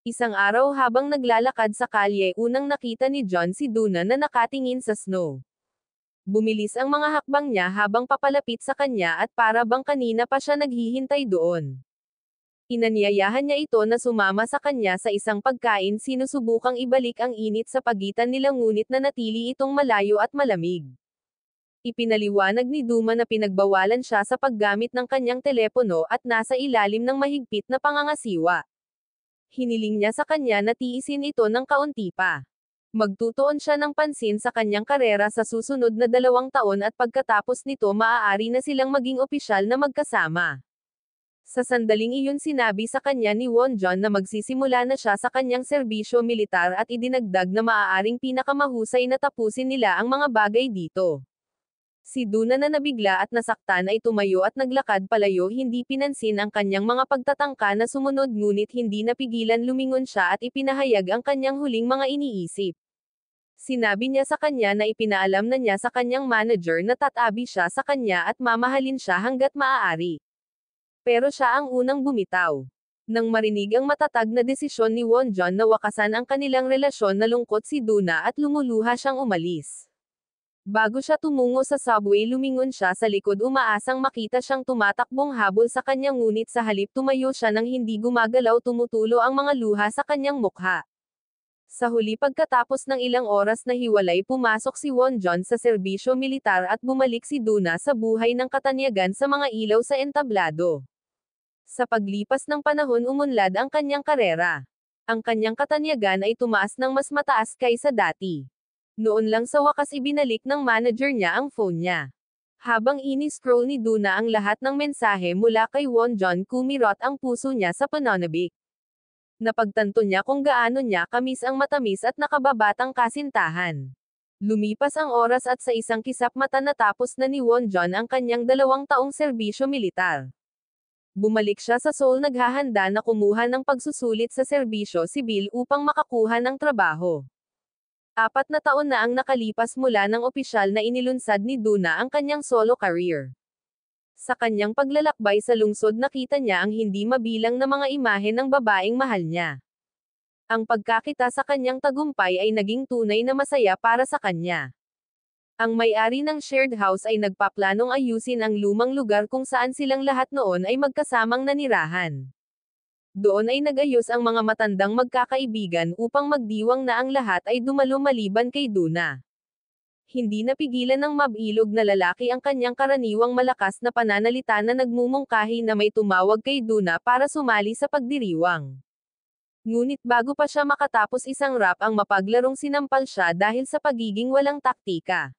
Isang araw habang naglalakad sa kalye, unang nakita ni John si Duna na nakatingin sa snow. Bumilis ang mga hakbang niya habang papalapit sa kanya, at para bang kanina pa siya naghihintay doon. Inanyayahan niya ito na sumama sa kanya sa isang pagkain, sinusubukang ibalik ang init sa pagitan nila, ngunit nanatili itong malayo at malamig. Ipinaliwanag ni Duma na pinagbawalan siya sa paggamit ng kanyang telepono at nasa ilalim ng mahigpit na pangangasiwa. Hiniling niya sa kanya na tiisin ito ng kaunti pa. Magtutuon siya ng pansin sa kanyang karera sa susunod na 2 taon, at pagkatapos nito maaari na silang maging opisyal na magkasama. Sa sandaling iyon, sinabi sa kanya ni Wonjun na magsisimula na siya sa kanyang serbisyo militar, at idinagdag na maaaring pinakamahusay na tapusin nila ang mga bagay dito. Si Duna na nabigla at nasaktan ay tumayo at naglakad palayo, hindi pinansin ang kanyang mga pagtatangka na sumunod, ngunit hindi napigilan lumingon siya at ipinahayag ang kanyang huling mga iniisip. Sinabi niya sa kanya na ipinaalam na niya sa kanyang manager na tatabi siya sa kanya at mamahalin siya hanggat maaari. Pero siya ang unang bumitaw. Nang marinig ang matatag na desisyon ni Wonjun na wakasan ang kanilang relasyon, nalungkot si Duna at lumuluha siyang umalis. Bago siya tumungo sa subway, lumingon siya sa likod, umaasang makita siyang tumatakbong habol sa kanya, ngunit sa halip tumayo siya nang hindi gumagalaw, tumutulo ang mga luha sa kanyang mukha. Sa huli, pagkatapos ng ilang oras na hiwalay, pumasok si Wonjun sa serbisyo militar at bumalik si Duna sa buhay ng katanyagan sa mga ilaw sa entablado. Sa paglipas ng panahon, umunlad ang kanyang karera. Ang kanyang katanyagan ay tumaas ng mas mataas kaysa dati. Noon lang sa wakas, ibinalik ng manager niya ang phone niya. Habang ini-scroll ni Duna ang lahat ng mensahe mula kay Wonjun, kumirot ang puso niya sa pananabik. Napagtanto niya kung gaano niya kamis ang matamis at nakababatang kasintahan. Lumipas ang oras at sa isang kisap mata natapos na ni Wonjun ang kanyang 2 taong serbisyo militar. Bumalik siya sa Seoul naghahanda na kumuha ng pagsusulit sa serbisyo sibil upang makakuha ng trabaho. 4 na taon na ang nakalipas mula ng opisyal na inilunsad ni Duna ang kanyang solo career. Sa kanyang paglalakbay sa lungsod nakita niya ang hindi mabilang na mga imahe ng babaeng mahal niya. Ang pagkakita sa kanyang tagumpay ay naging tunay na masaya para sa kanya. Ang may-ari ng shared house ay nagpaplanong ayusin ang lumang lugar kung saan silang lahat noon ay magkasamang nanirahan. Doon ay nag-ayos ang mga matandang magkakaibigan upang magdiwang na ang lahat ay dumalo maliban kay Duna. Hindi napigilan ng mabilog na lalaki ang kanyang karaniwang malakas na pananalita na nagmumungkahi na may tumawag kay Duna para sumali sa pagdiriwang. Ngunit bago pa siya makatapos isang rap ang mapaglarong sinampal siya dahil sa pagiging walang taktika.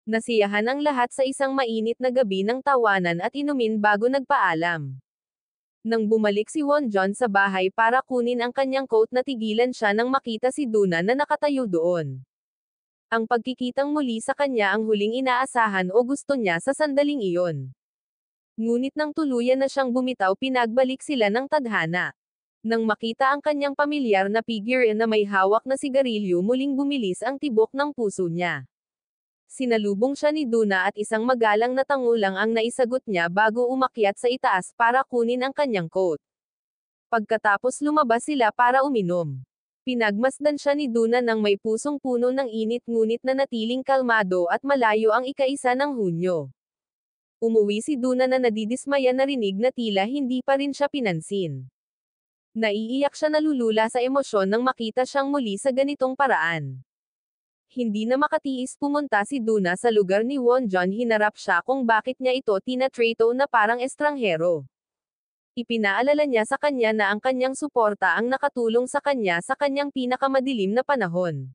Nasiyahan ang lahat sa isang mainit na gabi ng tawanan at inumin bago nagpaalam. Nang bumalik si Wonjon sa bahay para kunin ang kanyang coat natigilan siya nang makita si Duna na nakatayo doon. Ang pagkikitang muli sa kanya ang huling inaasahan o gusto niya sa sandaling iyon. Ngunit nang tuluyan na siyang bumitaw pinagbalik sila ng tadhana. Nang makita ang kanyang pamilyar na figure na may hawak na sigarilyo muling bumilis ang tibok ng puso niya. Sinalubong siya ni Duna at isang magalang na tangulang ang naisagot niya bago umakyat sa itaas para kunin ang kanyang coat. Pagkatapos lumabas sila para uminom. Pinagmasdan siya ni Duna ng may pusong puno ng init ngunit nanatiling kalmado at malayo ang ika-1 ng Hunyo. Umuwi si Duna na nadidismaya narinig na tila hindi pa rin siya pinansin. Naiiyak siya nalulula sa emosyon nang makita siyang muli sa ganitong paraan. Hindi na makatiis pumunta si Duna sa lugar ni Wonjon hinarap siya kung bakit niya ito tinatrato na parang estranghero. Ipinaalala niya sa kanya na ang kanyang suporta ang nakatulong sa kanyang pinakamadilim na panahon.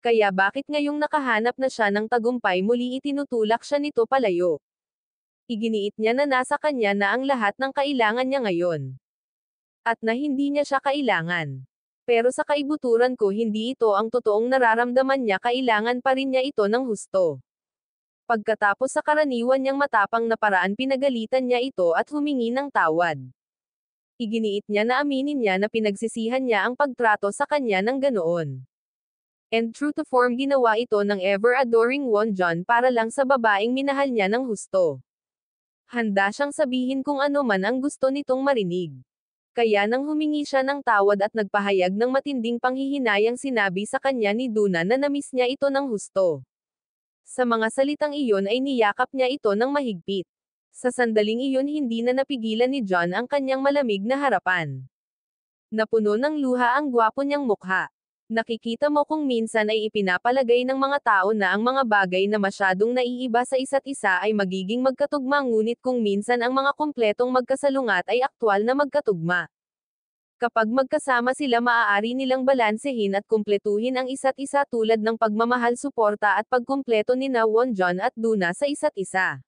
Kaya bakit ngayong nakahanap na siya ng tagumpay muli itinutulak siya nito palayo. Iginiit niya na nasa kanya na ang lahat ng kailangan niya ngayon. At na hindi niya siya kailangan. Pero sa kaibuturan ko hindi ito ang totoong nararamdaman niya kailangan pa rin niya ito ng husto. Pagkatapos sa karaniwan niyang matapang na paraan pinagalitan niya ito at humingi ng tawad. Iginiit niya na aminin niya na pinagsisihan niya ang pagtrato sa kanya ng ganoon. And true to form ginawa ito ng ever-adoring Wonjon para lang sa babaeng minahal niya ng husto. Handa siyang sabihin kung ano man ang gusto nitong marinig. Kaya nang humingi siya ng tawad at nagpahayag ng matinding panghihinayang sinabi sa kanya ni Duna na namiss niya ito ng husto. Sa mga salitang iyon ay niyakap niya ito ng mahigpit. Sa sandaling iyon hindi na napigilan ni John ang kanyang malamig na harapan. Napuno ng luha ang gwapo niyang mukha. Nakikita mo kung minsan ay ipinapalagay ng mga tao na ang mga bagay na masyadong naiiba sa isa't isa ay magiging magkatugma ngunit kung minsan ang mga kumpletong magkasalungat ay aktwal na magkatugma. Kapag magkasama sila maaari nilang balansehin at kumpletuhin ang isa't isa tulad ng pagmamahal suporta at pagkumpleto nina Wonjon at Duna sa isa't isa.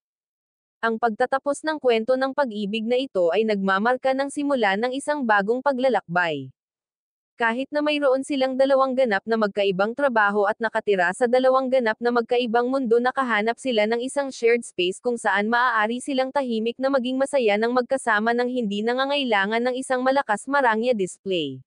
Ang pagtatapos ng kwento ng pag-ibig na ito ay nagmamarka ng simula ng isang bagong paglalakbay. Kahit na mayroon silang dalawang ganap na magkaibang trabaho at nakatira sa dalawang ganap na magkaibang mundo nakahanap sila ng isang shared space kung saan maaari silang tahimik na maging masaya ng magkasama ng hindi nangangailangan ng isang malakas marangya display.